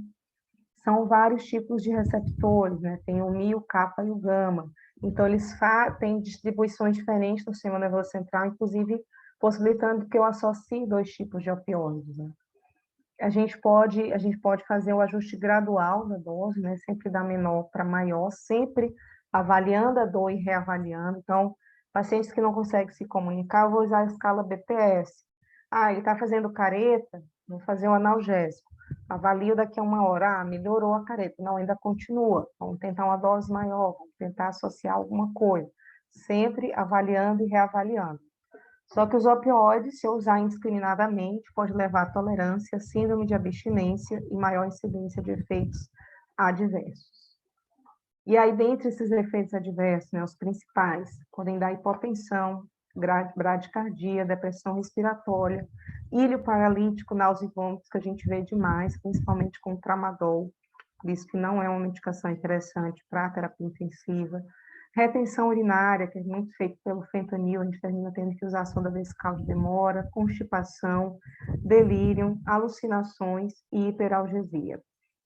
São vários tipos de receptores, né? Tem o Mi, o kappa e o gama. Então, eles têm distribuições diferentes no sistema nervoso central, inclusive possibilitando que eu associe 2 tipos de opioides, né? A gente pode fazer o ajuste gradual da dose, né? Sempre da menor para maior, sempre avaliando a dor e reavaliando. Então, pacientes que não conseguem se comunicar, eu vou usar a escala BPS. Ele está fazendo careta, vou fazer um analgésico. Avalio daqui a 1 hora, melhorou a careta, não, ainda continua, vamos tentar uma dose maior, vamos tentar associar alguma coisa, sempre avaliando e reavaliando. Só que os opioides, se eu usar indiscriminadamente, pode levar a tolerância, síndrome de abstinência e maior incidência de efeitos adversos. E aí, dentre esses efeitos adversos, né, os principais, podem dar hipotensão, bradicardia, depressão respiratória, ilho paralítico, náusea e vômitos, que a gente vê demais, principalmente com o tramadol, por isso que não é uma medicação interessante para a terapia intensiva. Retenção urinária, que é muito feito pelo fentanil, a gente termina tendo que usar a sonda vesical de demora, constipação, delírio, alucinações e hiperalgesia.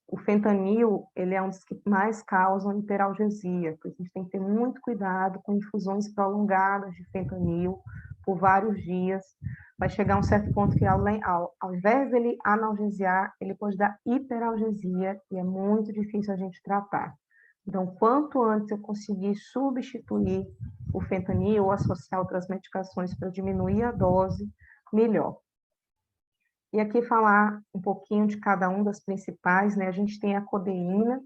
O fentanil, ele é um dos que mais causam hiperalgesia, porque a gente tem que ter muito cuidado com infusões prolongadas de fentanil por vários dias. Vai chegar um certo ponto que, ao invés dele analgesiar, ele pode dar hiperalgesia e é muito difícil a gente tratar. Então, quanto antes eu conseguir substituir o fentanil ou associar outras medicações para diminuir a dose, melhor. E aqui falar um pouquinho de cada um das principais, né? A gente tem a codeína,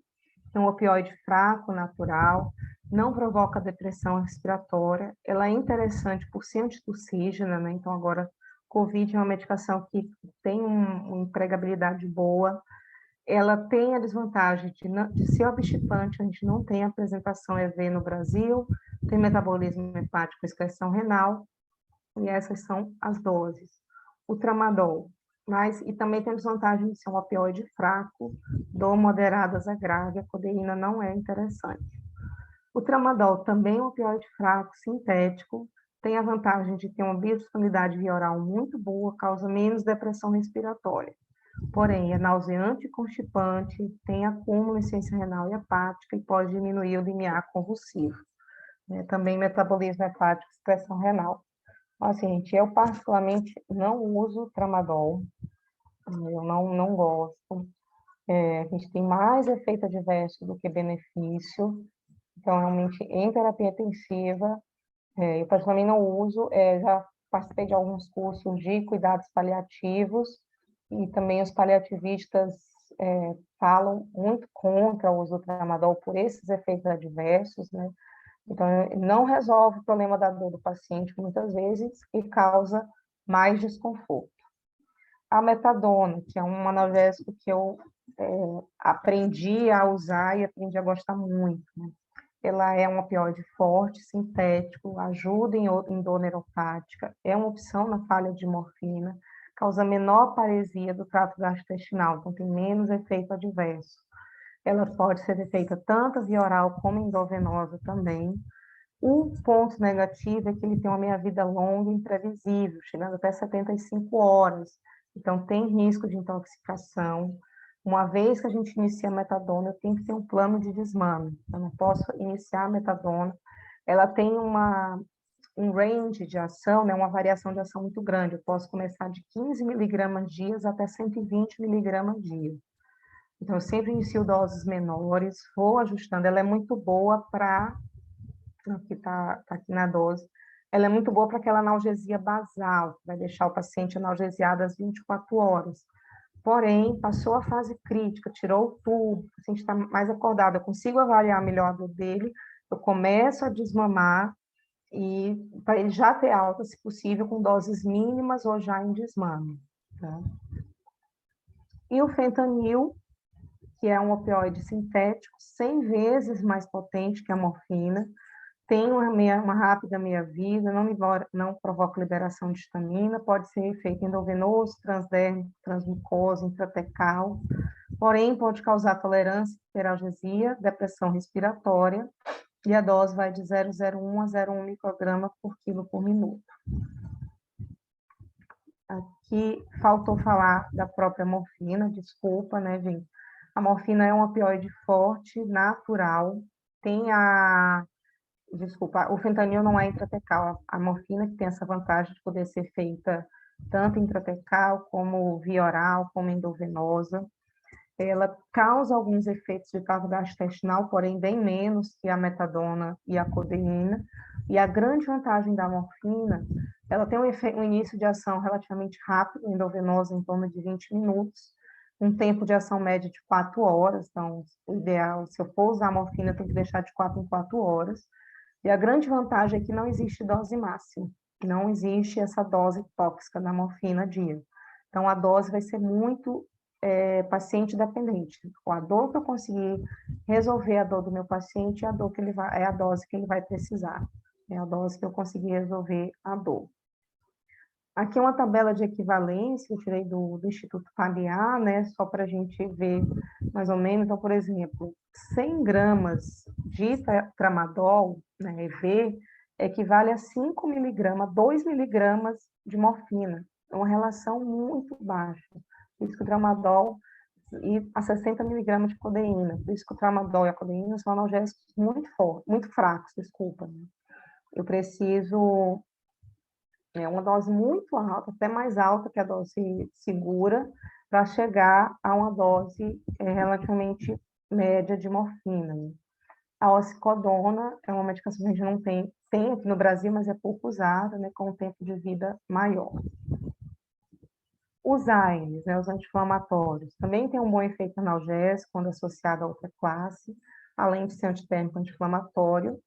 que é um opioide fraco, natural, não provoca depressão respiratória, ela é interessante por ser antitussígena, né? Então, agora, COVID é uma medicação que tem uma empregabilidade boa, ela tem a desvantagem de ser obstipante, a gente não tem apresentação EV no Brasil, tem metabolismo hepático, excreção renal, e essas são as doses. O tramadol, e também tem a desvantagem de ser um opioide fraco, dor moderadas a grave, a codeína não é interessante. O tramadol também é um opioide fraco, sintético, tem a vantagem de ter uma biodisponibilidade via oral muito boa, causa menos depressão respiratória. Porém, é nauseante e constipante, tem acúmulo em insuficiência renal e hepática e pode diminuir o limiar convulsivo. Também metabolismo hepático e excreção renal. Assim, gente, eu particularmente não uso tramadol, eu não gosto. A gente tem mais efeito adverso do que benefício, então, realmente, em terapia intensiva, eu particularmente não uso, já participei de alguns cursos de cuidados paliativos, e também os paliativistas falam muito contra o uso do tramadol por esses efeitos adversos, né? Então, não resolve o problema da dor do paciente, muitas vezes, e causa mais desconforto. A metadona, que é um analgésico que eu aprendi a usar e aprendi a gostar muito, né? Ela é um opioide forte, sintético, ajuda em dor neuropática, é uma opção na falha de morfina, causa menor paresia do trato gastrointestinal, então tem menos efeito adverso. Ela pode ser feita tanto via oral como endovenosa também. O ponto negativo é que ele tem uma meia-vida longa e imprevisível, chegando até 75 horas. Então, tem risco de intoxicação. Uma vez que a gente inicia a metadona, eu tenho que ter um plano de desmame. Eu não posso iniciar a metadona. Ela tem um range de ação, né, uma variação de ação muito grande. Eu posso começar de 15 miligramas dias até 120 miligramas dia. Então, eu sempre inicio doses menores, vou ajustando. Ela é muito boa para... que está aqui na dose. Ela é muito boa para aquela analgesia basal, que vai deixar o paciente analgesiado às 24 horas. Porém, passou a fase crítica, tirou o tubo, o paciente está mais acordado, eu consigo avaliar melhor a dor dele, eu começo a desmamar, e para ele já ter alta, se possível, com doses mínimas ou já em desmame. Tá? E o fentanil, que é um opioide sintético, 100 vezes mais potente que a morfina, tem uma rápida meia-vida, não provoca liberação de histamina, pode ser feito endovenoso, transdérmico, transmucoso, intratecal, porém pode causar tolerância, hiperalgesia, depressão respiratória, e a dose vai de 0,01 a 0,1 micrograma por quilo por minuto. Aqui faltou falar da própria morfina, desculpa, né, gente? A morfina é um opioide forte, natural, o fentanil não é intratecal, a morfina que tem essa vantagem de poder ser feita tanto intratecal, como via oral, como endovenosa. Ela causa alguns efeitos de trato gastrointestinal, porém bem menos que a metadona e a codeína. E a grande vantagem da morfina, ela tem um início de ação relativamente rápido, endovenosa em torno de 20 minutos, um tempo de ação média de 4 horas, então, o ideal, se eu for usar a morfina, eu tenho que deixar de 4 em 4 horas. E a grande vantagem é que não existe dose máxima, não existe essa dose tóxica da morfina dia. Então, a dose vai ser muito paciente dependente. A dor que eu conseguir resolver a dor do meu paciente é a dor que ele vai, é a dose que ele vai precisar. É a dose que eu conseguir resolver a dor. Aqui é uma tabela de equivalência que eu tirei do Instituto Paliar, né, só para a gente ver mais ou menos. Então, por exemplo, 100 gramas de tramadol, né, EV, equivale a 5 miligramas, 2 miligramas de morfina. É uma relação muito baixa. Por isso que o tramadol e a 60 miligramas de codeína. Por isso que o tramadol e a codeína são analgésicos muito fortes, muito fracos, desculpa. Né? Eu preciso uma dose muito alta, até mais alta que a dose segura, para chegar a uma dose relativamente média de morfina. Né? A oxicodona é uma medicação que a gente não tem aqui no Brasil, mas é pouco usada, né, com um tempo de vida maior. Os AINES, né, os anti-inflamatórios, também tem um bom efeito analgésico quando associado a outra classe, além de ser antitérmico anti-inflamatório.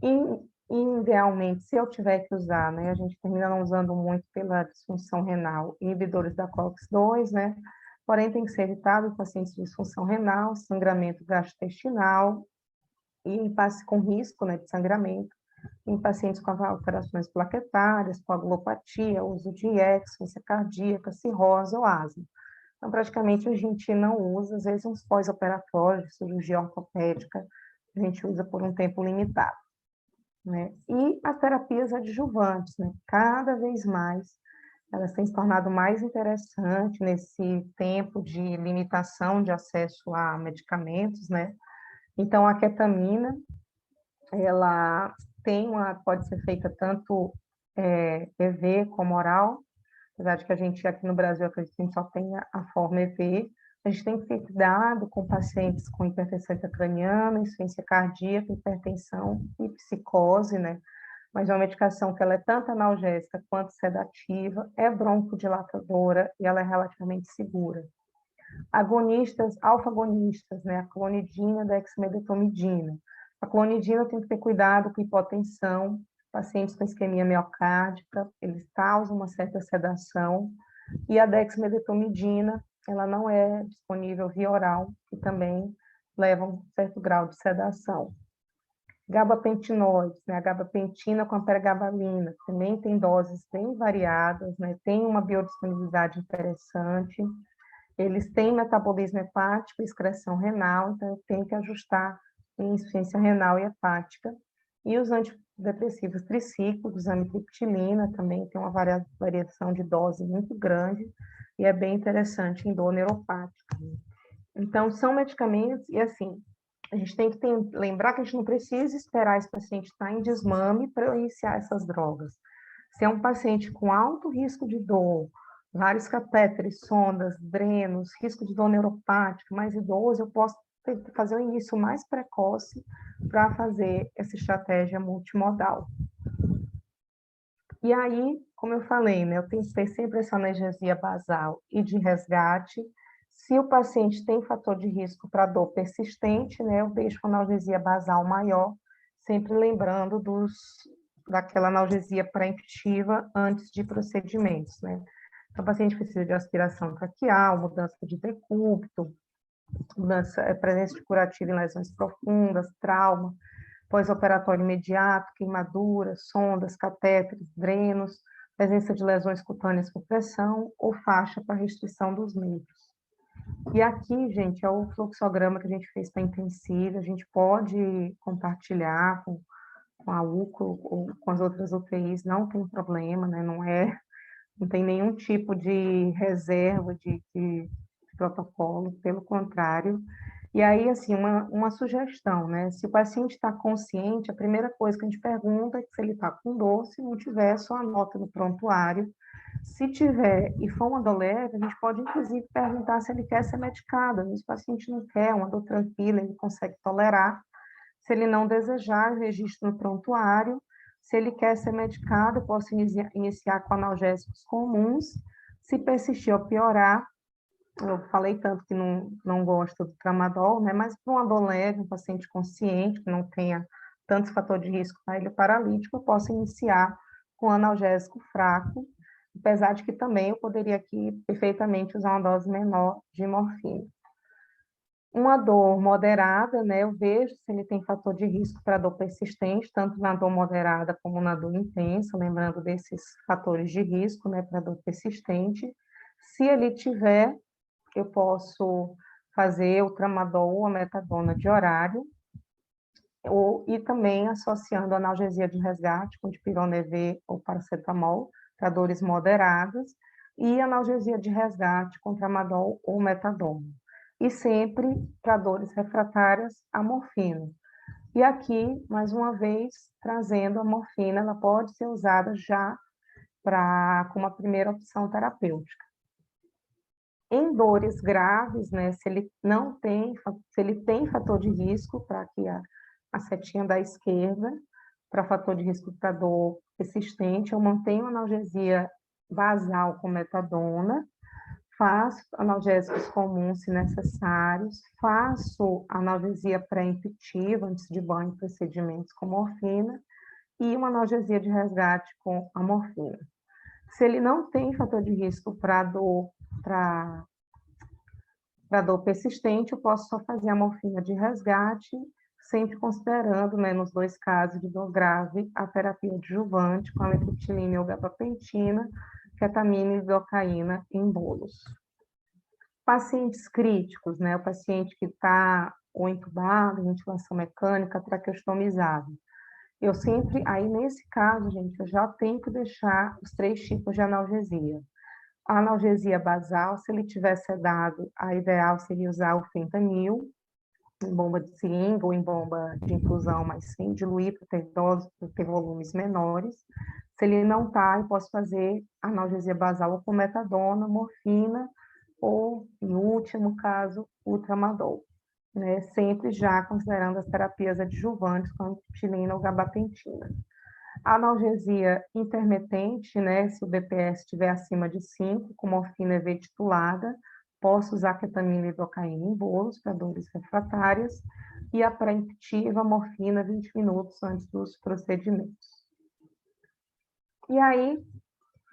E, idealmente, se eu tiver que usar, né, a gente termina não usando muito pela disfunção renal, inibidores da COX-2, né, porém tem que ser evitado em pacientes de disfunção renal, sangramento gastrointestinal, e em pacientes com risco, né, de sangramento, em pacientes com alterações plaquetárias, coagulopatia, uso de insuficiência cardíaca, cirrose ou asma. Então, praticamente, a gente não usa, às vezes, uns pós-operatórios, cirurgia ortopédica, a gente usa por um tempo limitado. Né? E as terapias adjuvantes, né? Cada vez mais, elas têm se tornado mais interessantes nesse tempo de limitação de acesso a medicamentos, né? Então, a ketamina, ela pode ser feita tanto EV como oral, apesar de que a gente aqui no Brasil, acredito que a gente só tem a forma EV. A gente tem que ter cuidado com pacientes com hipertensão intracraniana, insuficiência cardíaca, hipertensão e psicose, né? Mas é uma medicação que ela é tanto analgésica quanto sedativa, é broncodilatadora e ela é relativamente segura. Agonistas, alfa-agonistas, né? A clonidina, dexmedetomidina. A clonidina tem que ter cuidado com hipotensão, pacientes com isquemia miocárdica, eles causam uma certa sedação, e a dexmedetomidina, ela não é disponível via oral, e também leva um certo grau de sedação. Gabapentinoides, né, a gabapentina com a pregabalina, também tem doses bem variadas, né, tem uma biodisponibilidade interessante, eles têm metabolismo hepático e excreção renal, então tem que ajustar em insuficiência renal e hepática. E os antidepressivos tricíclicos, amitriptilina, também tem uma variação de dose muito grande e é bem interessante em dor neuropática. Então, são medicamentos, e assim, a gente tem que lembrar que a gente não precisa esperar esse paciente estar em desmame para iniciar essas drogas. Se é um paciente com alto risco de dor, vários catéteres, sondas, drenos, risco de dor neuropática, mais idoso, eu posso fazer o início mais precoce para fazer essa estratégia multimodal. E aí, como eu falei, né, eu tenho que ter sempre essa analgesia basal e de resgate. Se o paciente tem fator de risco para dor persistente, né, eu deixo a analgesia basal maior, sempre lembrando daquela analgesia preemptiva antes de procedimentos, né. Então, o paciente precisa de aspiração traqueal, mudança de decúbito, presença de curativo em lesões profundas, trauma, pós-operatório imediato, queimaduras, sondas, catéteres, drenos, presença de lesões cutâneas por pressão ou faixa para restrição dos nervos. E aqui, gente, é o fluxograma que a gente fez para intensiva, a gente pode compartilhar com a UCO ou com as outras UTIs, não tem problema, né? Não tem nenhum tipo de reserva de protocolo, pelo contrário. E aí, assim, uma sugestão, né? Se o paciente está consciente, a primeira coisa que a gente pergunta é se ele está com dor, se não tiver, só anota no prontuário. Se tiver e for uma dor leve, a gente pode, inclusive, perguntar se ele quer ser medicado. Às vezes o paciente não quer, uma dor tranquila, ele consegue tolerar. Se ele não desejar, eu registro no prontuário. Se ele quer ser medicado, eu posso iniciar com analgésicos comuns. Se persistir ou piorar, eu falei tanto que não gosto do tramadol, né? Mas para uma dor leve, um paciente consciente, que não tenha tantos fatores de risco para ele paralítico, eu posso iniciar com analgésico fraco, apesar de que também eu poderia aqui perfeitamente usar uma dose menor de morfina. Uma dor moderada, né, eu vejo se ele tem fator de risco para dor persistente, tanto na dor moderada como na dor intensa, lembrando desses fatores de risco, né, para dor persistente. Se ele tiver, eu posso fazer o tramadol ou a metadona de horário, e também associando analgesia de resgate com dipirona EV ou paracetamol para dores moderadas, e analgesia de resgate com tramadol ou metadona. E sempre para dores refratárias, a morfina. E aqui, mais uma vez, trazendo a morfina, ela pode ser usada já como a primeira opção terapêutica. Em dores graves, né, se ele tem fator de risco, para aqui a setinha da esquerda, para fator de risco para dor persistente, eu mantenho analgesia basal com metadona, faço analgésicos comuns se necessários, faço analgesia pré-intuitiva antes de banho e procedimentos com morfina, e uma analgesia de resgate com a morfina. Se ele não tem fator de risco para dor persistente, eu posso só fazer a morfina de resgate, sempre considerando, né, nos 2 casos de dor grave, a terapia adjuvante com a amitriptilina ou gabapentina, ketamina e lidocaína em bolos. Pacientes críticos, né, o paciente que está ou entubado, ventilação mecânica, traqueostomizado. Eu sempre, aí nesse caso, gente, eu já tenho que deixar os 3 tipos de analgesia. A analgesia basal, se ele tiver sedado, a ideal seria usar o fentanil, em bomba de seringa ou em bomba de infusão, mas sem diluir para ter doses, para ter volumes menores. Se ele não está, eu posso fazer analgesia basal com metadona, morfina ou, em último caso, o tramadol, né? Sempre já considerando as terapias adjuvantes com amitriptilina ou gabapentina. A analgesia intermitente, né, se o BPS estiver acima de 5, com morfina EV titulada, posso usar ketamina e lidocaína em bolos para dores refratárias, e a pré-intuitiva morfina 20 minutos antes dos procedimentos. E aí,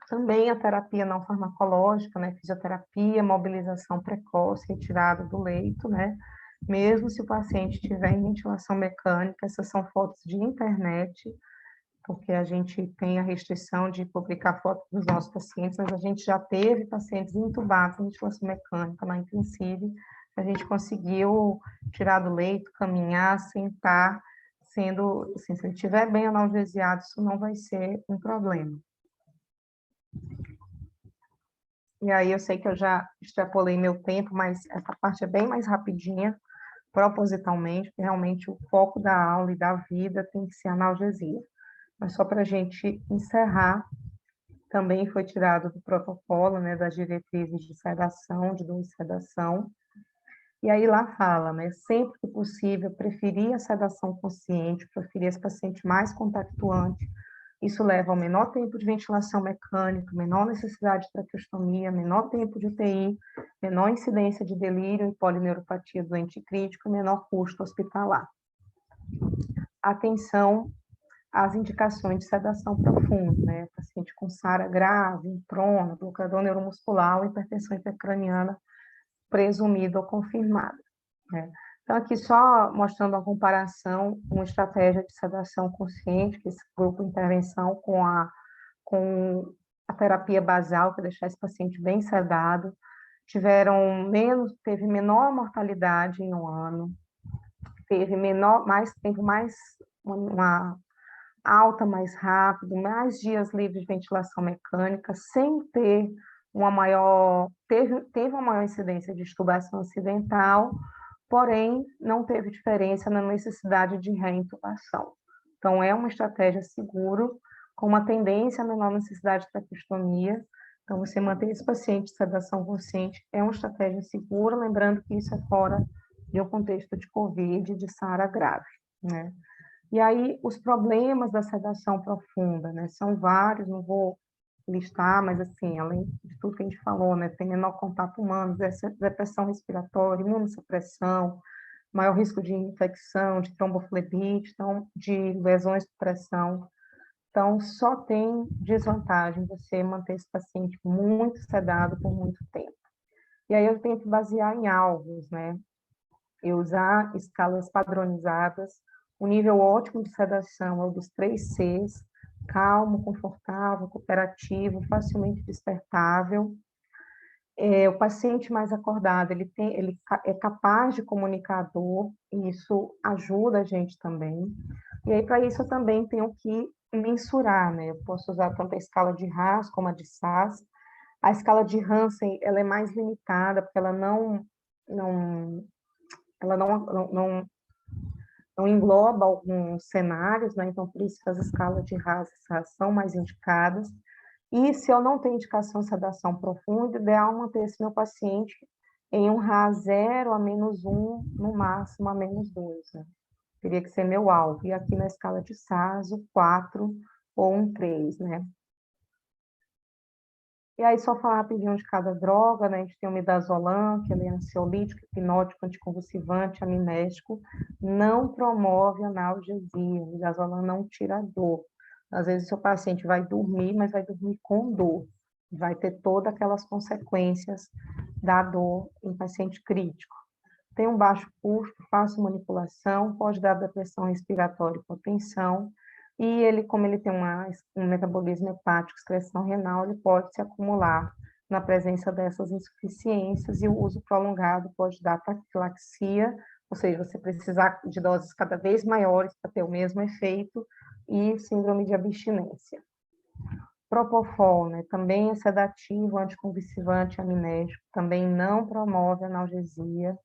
também a terapia não farmacológica, né, fisioterapia, mobilização precoce, retirada do leito, né, mesmo se o paciente tiver em ventilação mecânica, essas são fotos de internet, porque a gente tem a restrição de publicar fotos dos nossos pacientes, mas a gente já teve pacientes intubados em ventilação mecânica na intensive, a gente conseguiu tirar do leito, caminhar, sentar, sendo, assim, se ele estiver bem analgesiado, isso não vai ser um problema. E aí eu sei que eu já extrapolei meu tempo, mas essa parte é bem mais rapidinha, propositalmente, porque realmente o foco da aula e da vida tem que ser analgesia. Mas só para a gente encerrar, também foi tirado do protocolo, né, das diretrizes de sedação, de dor de sedação, e aí lá fala, né, sempre que possível, preferir a sedação consciente, preferir esse paciente mais compactuante, isso leva ao menor tempo de ventilação mecânica, menor necessidade de traqueostomia, menor tempo de UTI, menor incidência de delírio e polineuropatia doente crítico, menor custo hospitalar. Atenção às indicações de sedação profunda, né? Paciente com SARA grave, prona, bloqueador neuromuscular ou hipertensão intracraniana presumida ou confirmada, né? Então, aqui só mostrando uma comparação, uma estratégia de sedação consciente, que esse grupo de intervenção com a terapia basal, que é deixar esse paciente bem sedado, teve menor mortalidade em um ano, teve uma alta mais rápido, mais dias livres de ventilação mecânica, sem ter teve uma maior incidência de extubação acidental, porém não teve diferença na necessidade de reintubação. Então, é uma estratégia segura, com uma tendência a menor necessidade de traqueostomia. Então, você manter esse paciente de sedação consciente é uma estratégia segura, lembrando que isso é fora de um contexto de COVID, de SARA grave, né? E aí, os problemas da sedação profunda, né, são vários, não vou listar, mas assim, além de tudo que a gente falou, né, tem menor contato humano, depressão respiratória, imunossupressão, maior risco de infecção, de tromboflebite, então, de lesões por pressão. Então, só tem desvantagem você manter esse paciente muito sedado por muito tempo. E aí eu tenho que basear em alvos, né? E usar escalas padronizadas. O nível ótimo de sedação é o dos 3 Cs, calmo, confortável, cooperativo, facilmente despertável. O paciente mais acordado, ele é capaz de comunicar a dor, e isso ajuda a gente também. E aí, para isso, eu também tenho que mensurar, né? Eu posso usar tanto a escala de Haas como a de SAS. A escala de Hansen, ela é mais limitada, porque ela não engloba alguns cenários, né? Então, por isso que as escalas de Haas e SAS são mais indicadas. E se eu não tenho indicação de sedação profunda, ideal manter esse meu paciente em um Haas 0 a -1, no máximo a -2, né? Teria que ser meu alvo. E aqui na escala de SAS, o 4 ou um 3, né? E aí, só falar rapidinho de cada droga, né? A gente tem o midazolam, que ele é ansiolítico, hipnótico, anticonvulsivante, amnésico, não promove analgesia. O midazolam não tira dor. Às vezes, o seu paciente vai dormir, mas vai dormir com dor. Vai ter todas aquelas consequências da dor em paciente crítico. Tem um baixo custo, fácil manipulação, pode dar depressão respiratória e hipotensão, e ele, como ele tem um metabolismo hepático, excreção renal, ele pode se acumular na presença dessas insuficiências, e o uso prolongado pode dar taquilaxia, ou seja, você precisar de doses cada vez maiores para ter o mesmo efeito, e síndrome de abstinência. Propofol, né, também é sedativo, anticonvulsivante, amnésico, também não promove analgesia.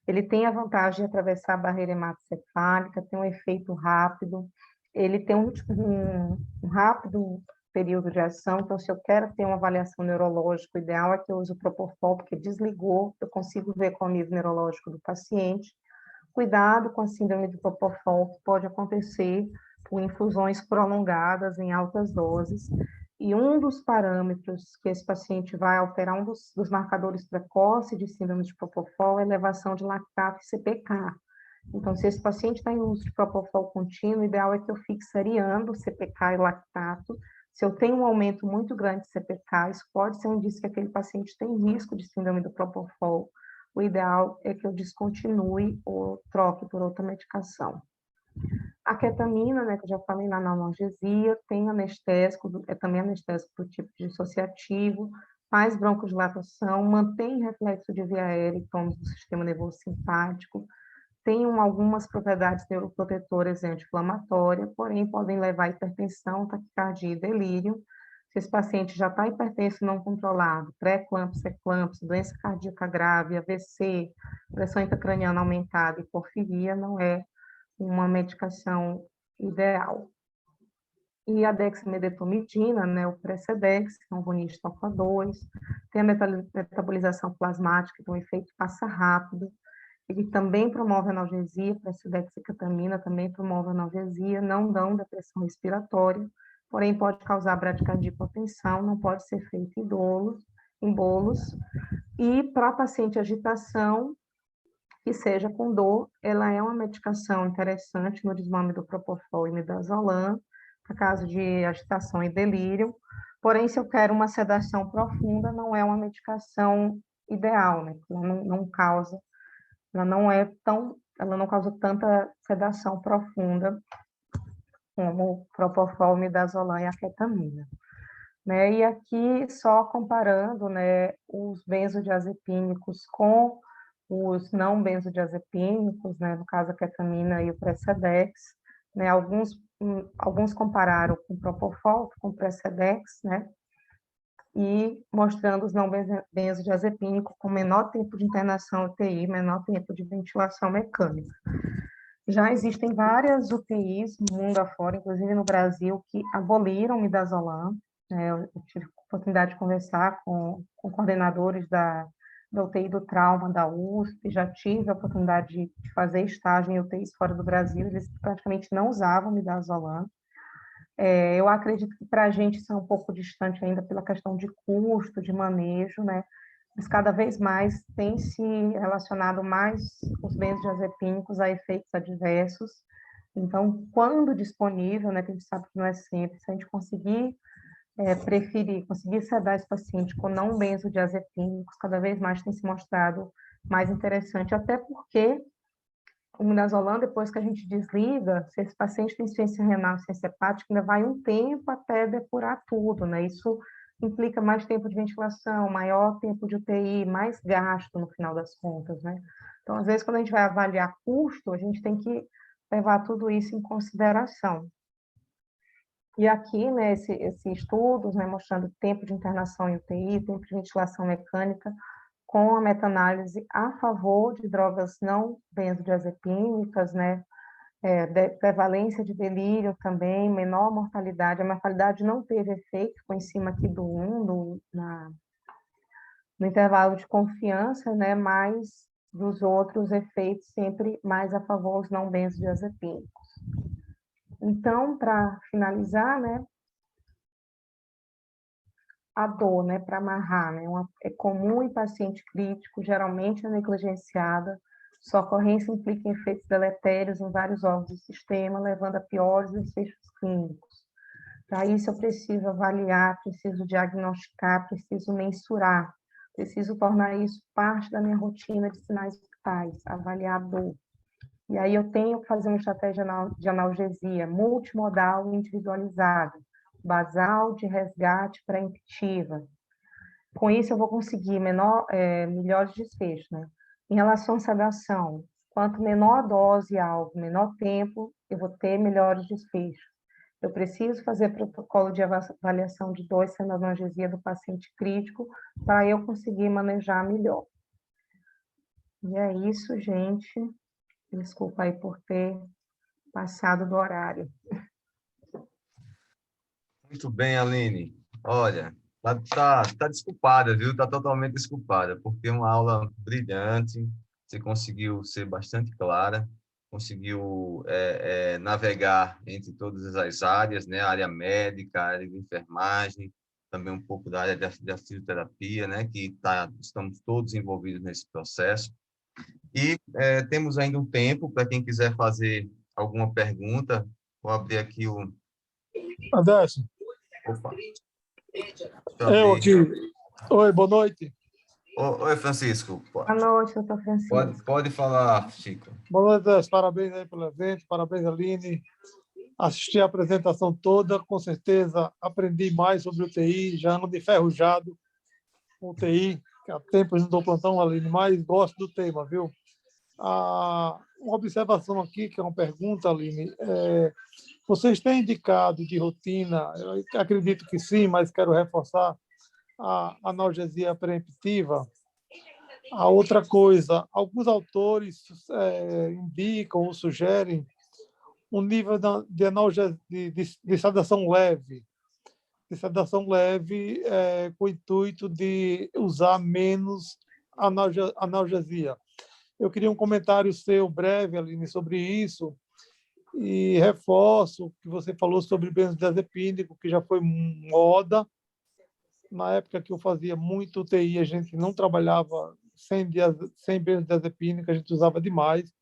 Ele tem a vantagem de atravessar a barreira hematocefálica, tem um efeito rápido, ele tem um rápido período de ação, então, se eu quero ter uma avaliação neurológica, o ideal é que eu use o Propofol, porque desligou, eu consigo ver qual é o nível neurológico do paciente. Cuidado com a síndrome de Propofol, que pode acontecer por infusões prolongadas em altas doses, e um dos parâmetros que esse paciente vai alterar, um dos marcadores precoces de síndrome de Propofol, é a elevação de lactato e CPK. Então, se esse paciente está em uso de Propofol contínuo, o ideal é que eu fique seriando CPK e lactato. Se eu tenho um aumento muito grande de CPK, isso pode ser um indício que aquele paciente tem risco de síndrome do Propofol. O ideal é que eu descontinue ou troque por outra medicação. A ketamina, né, que eu já falei lá na analgesia, tem anestésico, é também anestésico do tipo dissociativo, faz broncodilatação, mantém reflexo de via aérea e tônus do sistema nervoso simpático, tem algumas propriedades neuroprotetoras e anti-inflamatórias, porém podem levar a hipertensão, taquicardia e delírio. Se esse paciente já está hipertenso não controlado, pré-eclâmpsia, eclâmpsia, doença cardíaca grave, AVC, pressão intracraniana aumentada e porfiria, não é uma medicação ideal. E a dexmedetomidina, né, o Precedex, que é um agonista alfa-2, tem a metabolização plasmática, então o efeito passa rápido. Ele também promove analgesia, Precedex e ketamina também promove analgesia, não dão depressão respiratória, porém pode causar bradicardia e hipotensão, não pode ser feito em bolos. E para paciente agitação, que seja com dor, ela é uma medicação interessante no desmame do Propofol e midazolam, para caso de agitação e delírio. Porém, se eu quero uma sedação profunda, não é uma medicação ideal, né? Ela não causa tanta sedação profunda como o Propofol, midazolam e a ketamina. Né? E aqui, só comparando, né, os benzodiazepínicos com os não benzodiazepínicos, né, no caso a ketamina e o Precedex, né, alguns compararam com o Propofol, com o Precedex, né, e mostrando os não benzodiazepínicos com menor tempo de internação UTI, menor tempo de ventilação mecânica. Já existem várias UTIs no mundo afora, inclusive no Brasil, que aboliram o midazolam. Eu tive a oportunidade de conversar com coordenadores da UTI do trauma da USP, já tive a oportunidade de fazer estágio em UTIs fora do Brasil, eles praticamente não usavam midazolam. Eu acredito que para a gente isso é um pouco distante ainda pela questão de custo, de manejo, né? Mas cada vez mais tem se relacionado mais os benzodiazepínicos a efeitos adversos. Então, quando disponível, né, que a gente sabe que não é sempre, se a gente conseguir preferir, conseguir sedar esse paciente com não benzodiazepínicos, cada vez mais tem se mostrado mais interessante, até porque o midazolam, depois que a gente desliga, se esse paciente tem insuficiência renal, insuficiência hepática, ainda vai um tempo até depurar tudo, né? Isso implica mais tempo de ventilação, maior tempo de UTI, mais gasto no final das contas, né? Então, às vezes, quando a gente vai avaliar custo, a gente tem que levar tudo isso em consideração. E aqui, né, esse estudos, né, mostrando tempo de internação em UTI, tempo de ventilação mecânica, com a meta-análise a favor de drogas não benzodiazepínicas, né, prevalência de delírio também, menor mortalidade. A mortalidade não teve efeito, ficou em cima aqui do 1, no intervalo de confiança, né, mas dos outros efeitos sempre mais a favor dos não benzodiazepínicos. Então, para finalizar, né, a dor, né, para amarrar, né, é comum em paciente crítico, geralmente é negligenciada. Sua ocorrência implica em efeitos deletérios em vários órgãos do sistema, levando a piores desfechos clínicos. Para isso, eu preciso avaliar, preciso diagnosticar, preciso mensurar, preciso tornar isso parte da minha rotina de sinais vitais, avaliar a dor. E aí eu tenho que fazer uma estratégia de analgesia multimodal e individualizada, basal, de resgate, pré-emptiva. Com isso, eu vou conseguir melhores desfechos, né? Em relação à sedação, quanto menor a dose alvo, menor tempo, eu vou ter melhores desfechos. Eu preciso fazer protocolo de avaliação de dor e analgesia do paciente crítico para eu conseguir manejar melhor. E é isso, gente. Desculpa aí por ter passado do horário. Muito bem, Aline. Olha, tá desculpada, viu? Tá totalmente desculpada, porque é uma aula brilhante, você conseguiu ser bastante clara, conseguiu navegar entre todas as áreas, né? A área médica, a área de enfermagem, também um pouco da área da fisioterapia, né? Estamos todos envolvidos nesse processo. E temos ainda um tempo para quem quiser fazer alguma pergunta. Vou abrir aqui o... Adesso, Opa, deixa eu eu abrir. aqui. Oi, boa noite. Oi, Francisco. Boa noite, doutor Francisco. Pode falar, Chico. Boa noite, Adesso. Parabéns aí pelo evento, parabéns, Aline. Assisti a apresentação toda, com certeza aprendi mais sobre o TI, já ando enferrujado com o TI, que há tempos não dou plantão, Aline, mas gosto do tema, viu? Uma observação aqui, que é uma pergunta, Aline. Vocês têm indicado de rotina, eu acredito que sim, mas quero reforçar, a analgesia preemptiva. A outra coisa, alguns autores indicam ou sugerem um nível de analgesia, de sedação leve com o intuito de usar menos analgesia. Eu queria um comentário seu breve, Aline, sobre isso, e reforço o que você falou sobre benzodiazepínico, que já foi moda. Na época que eu fazia muito UTI, a gente não trabalhava sem benzodiazepínica, a gente usava demais.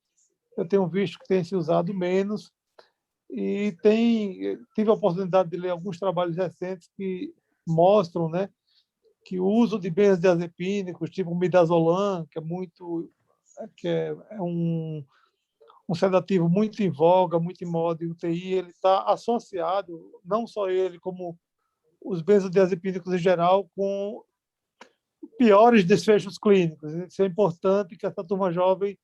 Eu tenho visto que tem se usado menos e tive a oportunidade de ler alguns trabalhos recentes que mostram, né, que o uso de benzodiazepínicos, tipo midazolam, que é um sedativo muito em voga, muito em moda em UTI, ele está associado, não só ele, como os benzodiazepínicos em geral, com piores desfechos clínicos. Isso é importante que essa turma jovem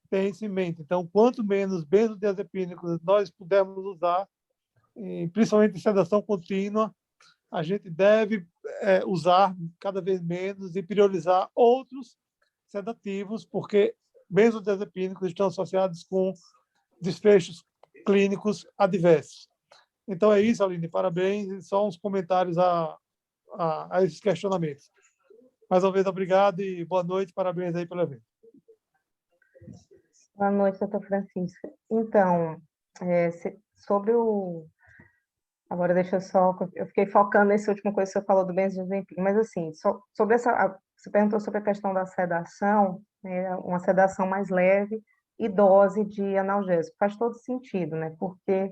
tenha isso em mente. Então, quanto menos benzodiazepínicos nós pudermos usar, principalmente em sedação contínua, a gente deve usar cada vez menos e priorizar outros sedativos, porque benzodiazepínicos estão associados com desfechos clínicos adversos. Então é isso, Aline, parabéns, e só uns comentários a esses questionamentos. Mais uma vez, obrigado e boa noite, parabéns aí pelo evento. Boa noite, doutor Francisco. Então, sobre Agora deixa eu só, eu fiquei focando nessa última coisa que você falou do benzodiazepina, mas assim, sobre você perguntou sobre a questão da sedação, né, uma sedação mais leve e dose de analgésico, faz todo sentido, né, porque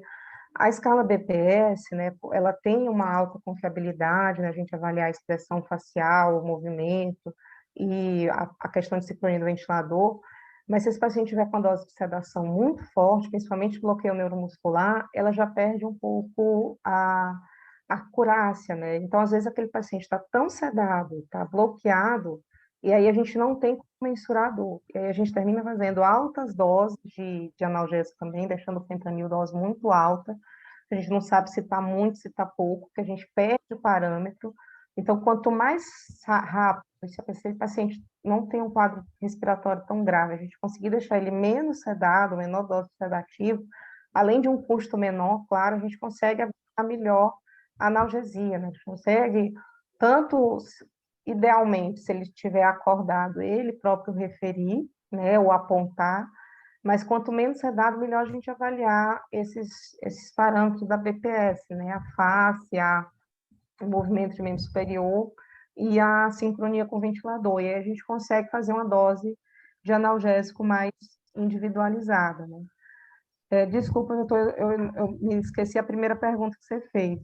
a escala BPS, né, ela tem uma alta confiabilidade, né, a gente avaliar a expressão facial, o movimento e a questão de sincronia do ventilador, mas se esse paciente tiver com a dose de sedação muito forte, principalmente bloqueio neuromuscular, ela já perde um pouco a acurácia, né? Então, às vezes, aquele paciente está tão sedado, está bloqueado, e aí a gente não tem como mensurar a dor. E aí a gente termina fazendo altas doses de analgésico também, deixando o fentanil dose muito alta. A gente não sabe se está muito, se está pouco, porque a gente perde o parâmetro. Então, quanto mais rápido, se o paciente não tem um quadro respiratório tão grave, a gente conseguir deixar ele menos sedado, menor dose de sedativo, além de um custo menor, claro, a gente consegue a melhor analgesia, né? A gente consegue, tanto, idealmente, se ele estiver acordado, ele próprio referir, né, ou apontar, mas quanto menos sedado, melhor a gente avaliar esses parâmetros da BPS, né, a face, o movimento de membro superior e a sincronia com o ventilador, e aí a gente consegue fazer uma dose de analgésico mais individualizada, né? Desculpa, eu me esqueci a primeira pergunta que você fez.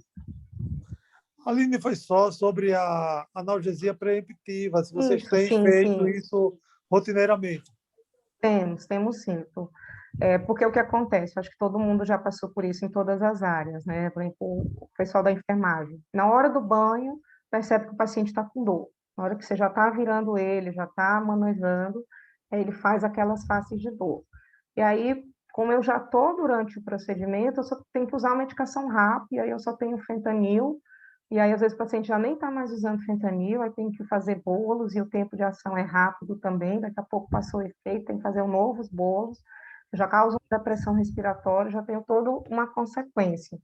Aline, foi só sobre a analgesia preemptiva, se vocês Isso, têm sim, feito sim, isso rotineiramente. temos sim. Porque o que acontece, acho que todo mundo já passou por isso em todas as áreas, né? Por exemplo, o pessoal da enfermagem. Na hora do banho, percebe que o paciente está com dor. Na hora que você já está virando ele, já está manuseando, aí ele faz aquelas faces de dor. E aí, como eu já estou durante o procedimento, eu só tenho que usar uma medicação rápida, e aí eu só tenho fentanil, e aí às vezes o paciente já nem está mais usando fentanil, aí tem que fazer bolos, e o tempo de ação é rápido também, daqui a pouco passou o efeito, tem que fazer novos bolos, já causa depressão respiratória, já tenho toda uma consequência.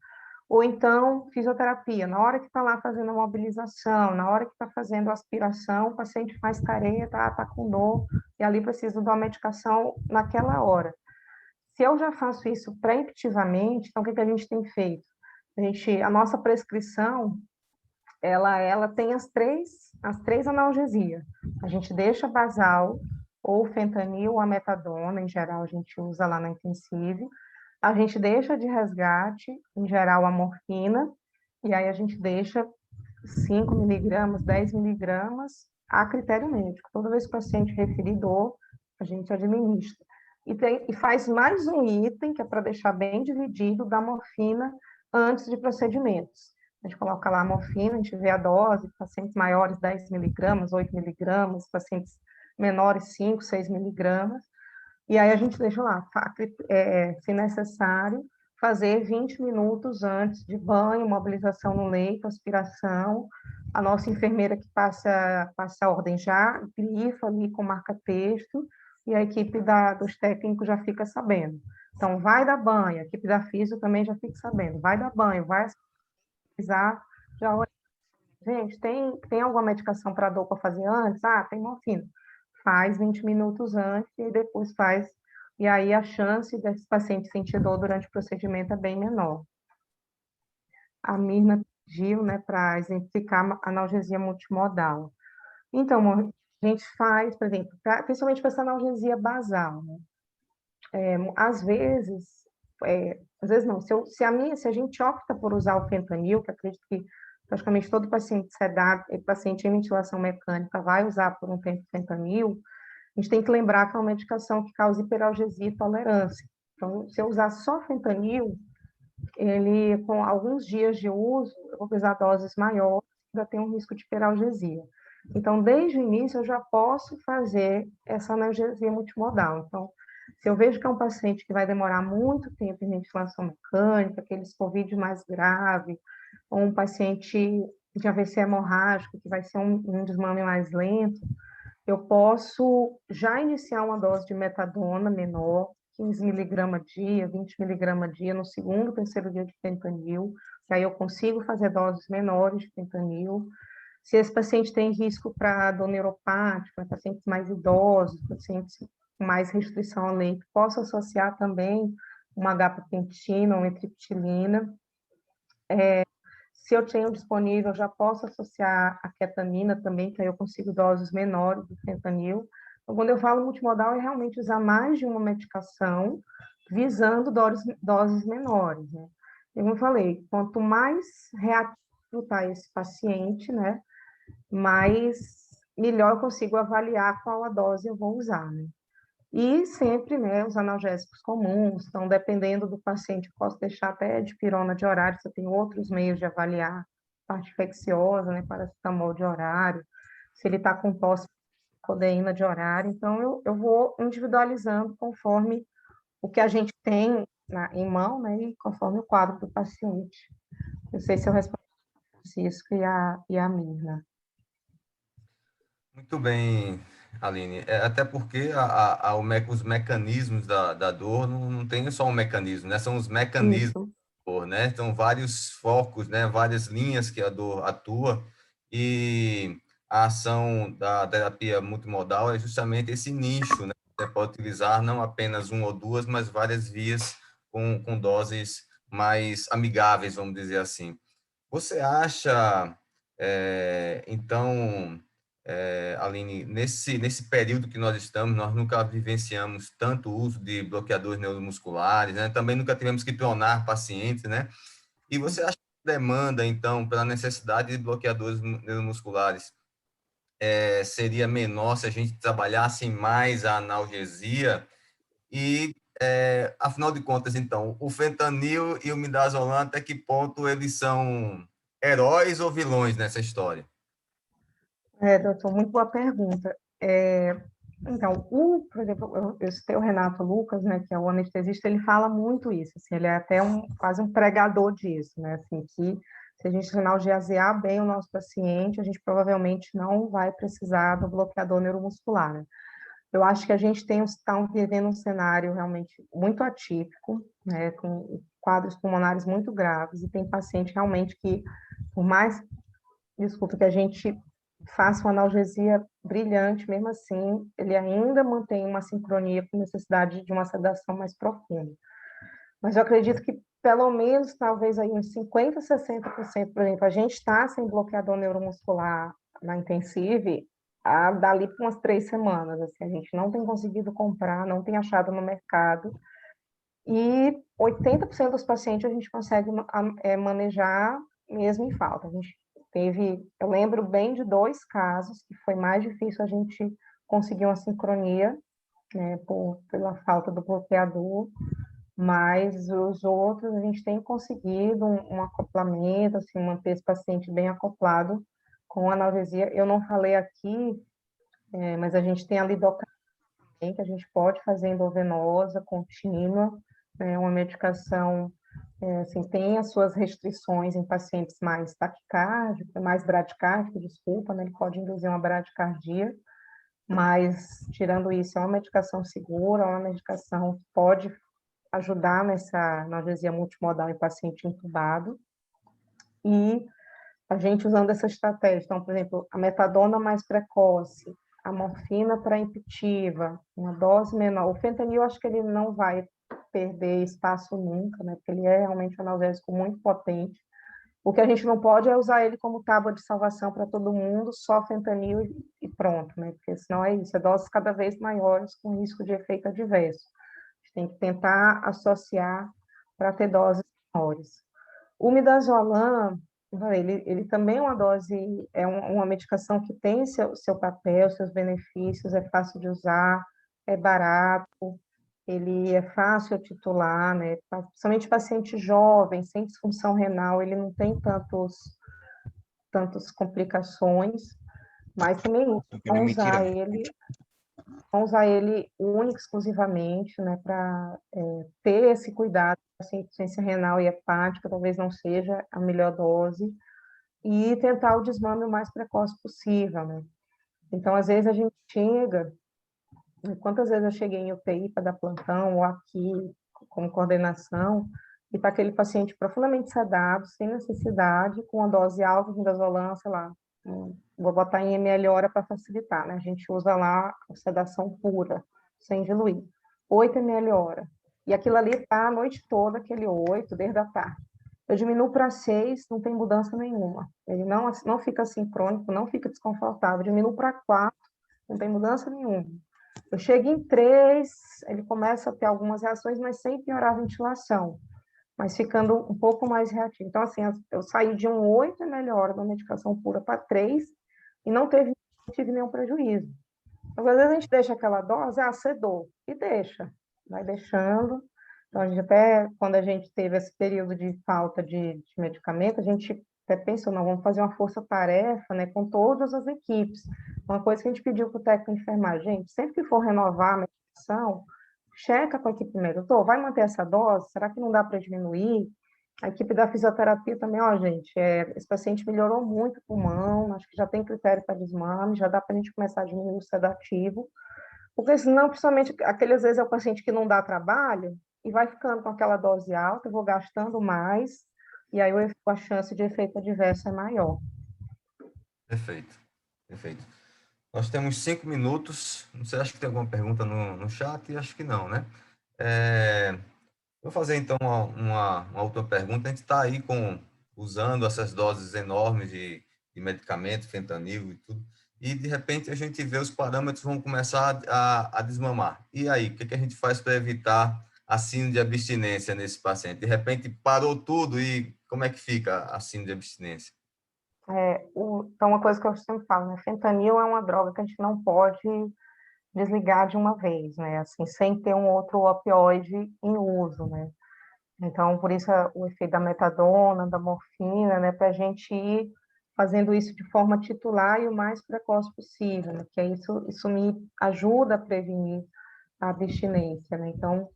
Ou então, fisioterapia, na hora que está lá fazendo a mobilização, na hora que está fazendo a aspiração, o paciente faz careta, está com dor, e ali precisa de uma medicação naquela hora. Se eu já faço isso preemptivamente, então o que a gente tem feito? A nossa prescrição, ela tem as três analgesias. A gente deixa basal, ou fentanil, ou a metadona, em geral a gente usa lá na intensive. A gente deixa de resgate, em geral a morfina, e aí a gente deixa 5 miligramas, 10 miligramas, a critério médico. Toda vez que o paciente referir dor, a gente administra. E faz mais um item, que é para deixar bem dividido, da morfina antes de procedimentos. A gente coloca lá a morfina, a gente vê a dose, pacientes maiores 10 miligramas, 8 miligramas, pacientes menores 5, 6 miligramas, e aí a gente deixa lá, se necessário, fazer 20 minutos antes de banho, mobilização no leito, aspiração. A nossa enfermeira que passa a ordem já grifa ali com marca-texto, e a equipe dos técnicos já fica sabendo. Então, vai dar banho, a equipe da físio também já fica sabendo. Vai dar banho, vai aspirar, já olha. Gente, tem alguma medicação para dor para fazer antes? Ah, tem morfina. Faz 20 minutos antes e depois faz. E aí a chance desse paciente sentir dor durante o procedimento é bem menor. A Mirna pediu, né, para exemplificar a analgesia multimodal. Então, a gente faz, por exemplo, principalmente para essa analgesia basal, né? Às vezes não, se a gente opta por usar o fentanil, que acredito que praticamente todo paciente sedado, paciente em ventilação mecânica vai usar por um tempo fentanil, a gente tem que lembrar que é uma medicação que causa hiperalgesia e tolerância. Então, se eu usar só fentanil, ele, com alguns dias de uso, eu vou precisar doses maiores, ainda tem um risco de hiperalgesia. Então, desde o início, eu já posso fazer essa analgesia multimodal. Então, se eu vejo que é um paciente que vai demorar muito tempo em ventilação mecânica, aqueles COVID mais grave, ou um paciente de AVC hemorrágico, que vai ser um desmame mais lento, eu posso já iniciar uma dose de metadona menor, 15 miligramas dia, 20 miligramas dia, no segundo, terceiro dia de fentanil, que aí eu consigo fazer doses menores de fentanil. Se esse paciente tem risco para dor neuropática, pacientes mais idosos, pacientes com mais restrição ao leito, posso associar também uma gabapentina ou metriptilina. Se eu tenho disponível, já posso associar a ketamina também, que aí eu consigo doses menores do fentanil. Então, quando eu falo multimodal, é realmente usar mais de uma medicação, visando doses menores, né? Como eu falei, quanto mais reativo está esse paciente, né, mais melhor eu consigo avaliar qual a dose eu vou usar, né? E sempre, né, os analgésicos comuns, então, dependendo do paciente, eu posso deixar até dipirona de horário, você tem outros meios de avaliar parte infecciosa, né, paracetamol de horário, se ele está com tosse, codeína de horário, então eu vou individualizando conforme o que a gente tem em mão, né, e conforme o quadro do paciente. Não sei se eu respondi a Francisco e a Mirna. Muito bem, Aline. Até porque os mecanismos da dor não tem só um mecanismo, né? São os mecanismos Isso. da dor, né? São vários focos, né? Várias linhas que a dor atua e a ação da terapia multimodal é justamente esse nicho, né? Você pode utilizar não apenas uma ou duas, mas várias vias com doses mais amigáveis, vamos dizer assim. Você acha, então, Aline, nesse período que nós estamos, nós nunca vivenciamos tanto uso de bloqueadores neuromusculares, né? Também nunca tivemos que tornar pacientes, né? E você acha que a demanda, então, pela necessidade de bloqueadores neuromusculares seria menor se a gente trabalhasse mais a analgesia? E, afinal de contas, então, o fentanil e o midazolam, até que ponto eles são heróis ou vilões nessa história? Doutor, muito boa pergunta. Então, por exemplo, eu citei o Renato Lucas, né, que é o anestesista, ele fala muito isso, assim, ele é até quase um pregador disso, né, assim, que se a gente analgesiar bem o nosso paciente, a gente provavelmente não vai precisar do bloqueador neuromuscular, né? Eu acho que a gente está vivendo um cenário realmente muito atípico, né, com quadros pulmonares muito graves, e tem paciente realmente que, por mais, desculpa, que a gente faça uma analgesia brilhante, mesmo assim, ele ainda mantém uma sincronia com necessidade de uma sedação mais profunda. Mas eu acredito que, pelo menos, talvez aí uns 50%, 60%, por exemplo, a gente está sem bloqueador neuromuscular na intensive, dali para umas 3 semanas, assim, a gente não tem conseguido comprar, não tem achado no mercado, e 80% dos pacientes a gente consegue manejar mesmo em falta. A gente eu lembro bem de 2 casos que foi mais difícil a gente conseguir uma sincronia, né, pela falta do bloqueador, mas os outros a gente tem conseguido um acoplamento, assim, manter esse paciente bem acoplado com analgesia. Eu não falei aqui, mas a gente tem a lidocaína, que a gente pode fazer endovenosa, contínua, né, uma medicação, assim, tem as suas restrições em pacientes mais taquicárdicos, mais bradicárdicos, desculpa, né, ele pode induzir uma bradicardia, mas, tirando isso, é uma medicação segura, é uma medicação que pode ajudar nessa analgesia multimodal em paciente intubado, e a gente usando essa estratégia. Então, por exemplo, a metadona mais precoce, a morfina pré-impulsiva, uma dose menor. O fentanil, eu acho que ele não vai perder espaço nunca, né? Porque ele é realmente um analgésico muito potente. O que a gente não pode é usar ele como tábua de salvação para todo mundo, só fentanil e pronto, né? Porque senão é isso, é doses cada vez maiores com risco de efeito adverso. A gente tem que tentar associar para ter doses menores. O midazolam, ele também é uma dose, uma medicação que tem seu papel, seus benefícios, é fácil de usar, é barato, ele é fácil de titular, né? Principalmente paciente jovem, sem disfunção renal, ele não tem tantas complicações, mas também não usar ele único, exclusivamente, né, para ter esse cuidado com a insuficiência renal e hepática, talvez não seja a melhor dose, e tentar o desmame o mais precoce possível, né? Então, às vezes a gente chega, quantas vezes eu cheguei em UTI para dar plantão, ou aqui, como coordenação, e para aquele paciente profundamente sedado, sem necessidade, com uma dose alta de midazolam, sei lá, vou botar em ml hora para facilitar, né? A gente usa lá a sedação pura, sem diluir, 8 ml hora. E aquilo ali está a noite toda, aquele 8, desde a tarde. eu diminuo para 6, não tem mudança nenhuma. Ele não fica sincrônico, não fica desconfortável. Eu diminuo para 4, não tem mudança nenhuma. Eu chego em 3, ele começa a ter algumas reações, mas sem piorar a ventilação, mas ficando um pouco mais reativo. Então, assim, eu saí de um 8 e melhor da medicação pura para 3 e não tive nenhum prejuízo. Então, às vezes a gente deixa aquela dose, cedou, e deixa, vai deixando. Então, a gente até, quando a gente teve esse período de falta de medicamento, a gente até pensou, não, vamos fazer uma força-tarefa, né, com todas as equipes. Uma coisa que a gente pediu para o técnico de enfermagem, gente, sempre que for renovar a medicação, checa com a equipe médica, doutor, vai manter essa dose? Será que não dá para diminuir? A equipe da fisioterapia também, ó, gente, esse paciente melhorou muito o pulmão, acho que já tem critério para desmame, já dá para a gente começar a diminuir o sedativo, porque senão, principalmente, aquele às vezes é o paciente que não dá trabalho e vai ficando com aquela dose alta, eu vou gastando mais, e aí a chance de efeito adverso é maior. Perfeito, perfeito. Nós temos 5 minutos, não sei, acho que tem alguma pergunta no chat, acho que não, né? Vou fazer então uma última pergunta. A gente está aí usando essas doses enormes de medicamento, fentanil e tudo, e de repente a gente vê os parâmetros vão começar a desmamar. E aí, o que a gente faz para evitar a síndrome de abstinência nesse paciente? De repente parou tudo e como é que fica a síndrome de abstinência? Então, uma coisa que eu sempre falo, né? Fentanil é uma droga que a gente não pode desligar de uma vez, né? Assim, sem ter um outro opioide em uso, né? Então, por isso o efeito da metadona, da morfina, né? Para a gente ir fazendo isso de forma titular e o mais precoce possível, né? Que é isso me ajuda a prevenir a abstinência, né? Então,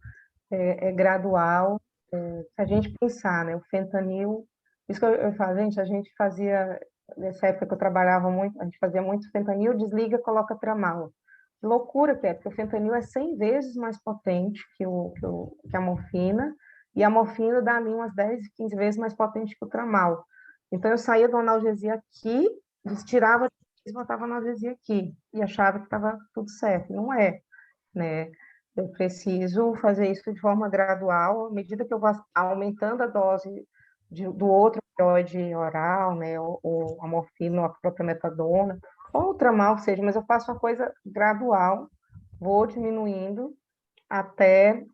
é gradual. Se a gente pensar, né? O fentanil, isso que eu falo, gente, a gente fazia, nessa época que eu trabalhava muito, a gente fazia muito fentanil, desliga, coloca tramal. Que loucura que é, porque o fentanil é 100 vezes mais potente que a morfina, e a morfina dá ali umas 10, 15 vezes mais potente que o tramal. Então, eu saía do analgesia aqui, tirava e botava analgesia aqui, e achava que estava tudo certo. Não é, né? Eu preciso fazer isso de forma gradual, à medida que eu vou aumentando a dose do outro opioide oral, né, ou a morfina, ou a própria metadona, ou o tramal, seja, mas eu faço uma coisa gradual, vou diminuindo até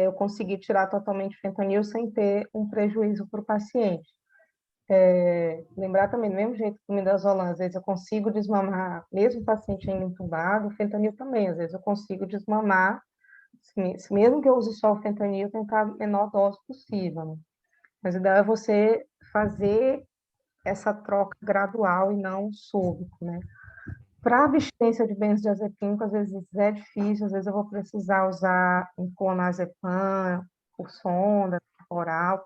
eu conseguir tirar totalmente o fentanil sem ter um prejuízo para o paciente. Lembrar também, do mesmo jeito que o midazolam, às vezes eu consigo desmamar, mesmo o paciente ainda entubado, o fentanil também, às vezes eu consigo desmamar, mesmo que eu use só o fentanil, tentar a menor dose possível, né? Mas o ideal é você fazer essa troca gradual e não súbito, né? Para abstinência de benzodiazepínico, às vezes é difícil, às vezes eu vou precisar usar um clonazepam por sonda oral,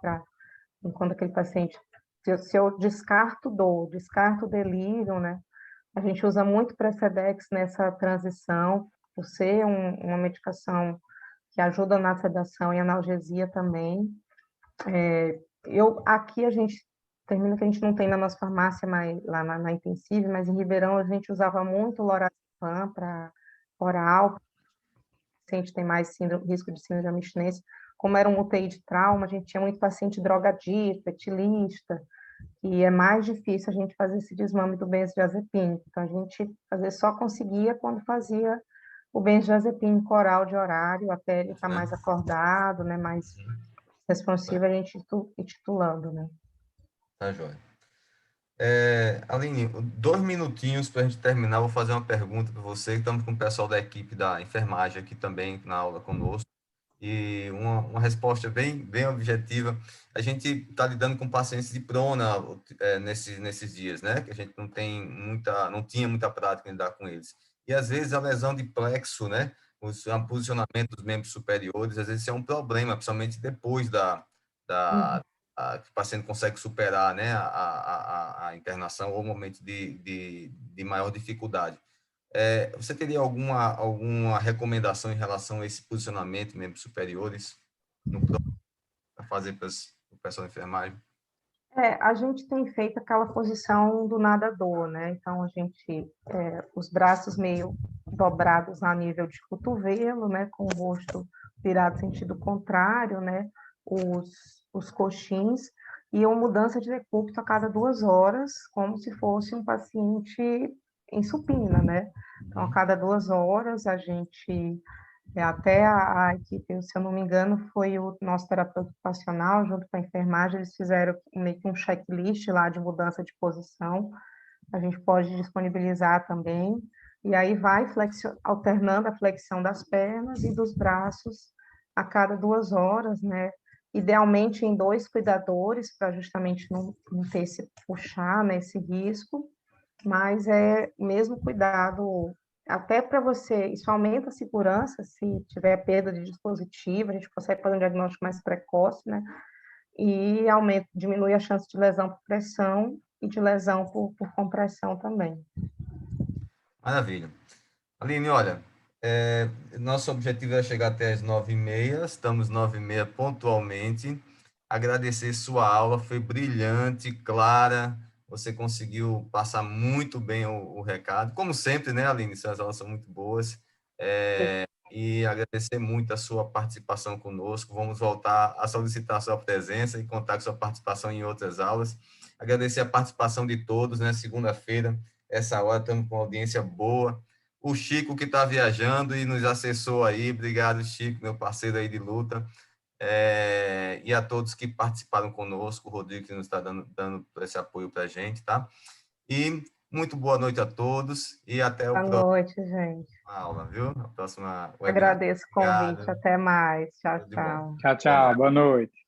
enquanto aquele paciente, se eu descarto dor, descarto delírio, né? A gente usa muito Precedex nessa transição, por ser uma medicação que ajuda na sedação e analgesia também. Aqui a gente termina que a gente não tem na nossa farmácia, mas, lá na Intensive, mas em Ribeirão a gente usava muito lorazepam para oral, o paciente tem mais risco de síndrome de abstinência. Como era um UTI de trauma, a gente tinha muito paciente drogadito, etilista, e é mais difícil a gente fazer esse desmame do benzodiazepínico. Então, a gente, às vezes, só conseguia quando fazia o benzodiazepínico oral de horário, até ele estar mais acordado, né, mais responsivo, a gente ir titulando, né. Tá, joia. Aline, 2 minutinhos para a gente terminar, vou fazer uma pergunta para você. Estamos com o pessoal da equipe da enfermagem aqui também na aula conosco. E uma resposta bem objetiva. A gente está lidando com pacientes de prona nesses dias, né? Que a gente não tinha muita prática em lidar com eles. E às vezes a lesão de plexo, né? O posicionamento dos membros superiores, às vezes é um problema, principalmente depois que o paciente consegue superar, né? A internação ou o momento de maior dificuldade. Você teria alguma recomendação em relação a esse posicionamento em membros superiores para fazer para o pessoal da enfermagem? A gente tem feito aquela posição do nadador, né? Então, a gente, os braços meio dobrados a nível de cotovelo, né? Com o rosto virado sentido contrário, né? os coxins e uma mudança de decúbito a cada 2 horas, como se fosse um paciente em supina, né? Então, a cada 2 horas, a gente, até a equipe, se eu não me engano, foi o nosso terapeuta ocupacional, junto com a enfermagem, eles fizeram meio que um checklist lá de mudança de posição, a gente pode disponibilizar também, e aí vai alternando a flexão das pernas e dos braços a cada 2 horas, né? Idealmente em 2 cuidadores, para justamente não ter esse puxar, né, esse risco, mas é mesmo cuidado, até para você, isso aumenta a segurança, se tiver perda de dispositivo, a gente consegue fazer um diagnóstico mais precoce, né, e diminui a chance de lesão por pressão e de lesão por compressão também. Maravilha. Aline, olha, nosso objetivo é chegar até as 9h30, estamos 9h30 pontualmente. Agradecer sua aula, foi brilhante, clara, você conseguiu passar muito bem o recado. Como sempre, né, Aline? Suas aulas são muito boas. E agradecer muito a sua participação conosco. Vamos voltar a solicitar a sua presença e contar com sua participação em outras aulas. Agradecer a participação de todos, né? Segunda-feira, essa hora, estamos com uma audiência boa. O Chico, que está viajando e nos acessou aí. Obrigado, Chico, meu parceiro aí de luta. E a todos que participaram conosco, o Rodrigo, que nos está dando esse apoio para a gente, tá? E muito boa noite a todos e até o próximo Boa noite, gente. aula, viu? A próxima webinar. Agradeço o convite. Obrigado. Até mais. Tchau, Tudo de bom. tchau. Tchau, tchau. Boa noite.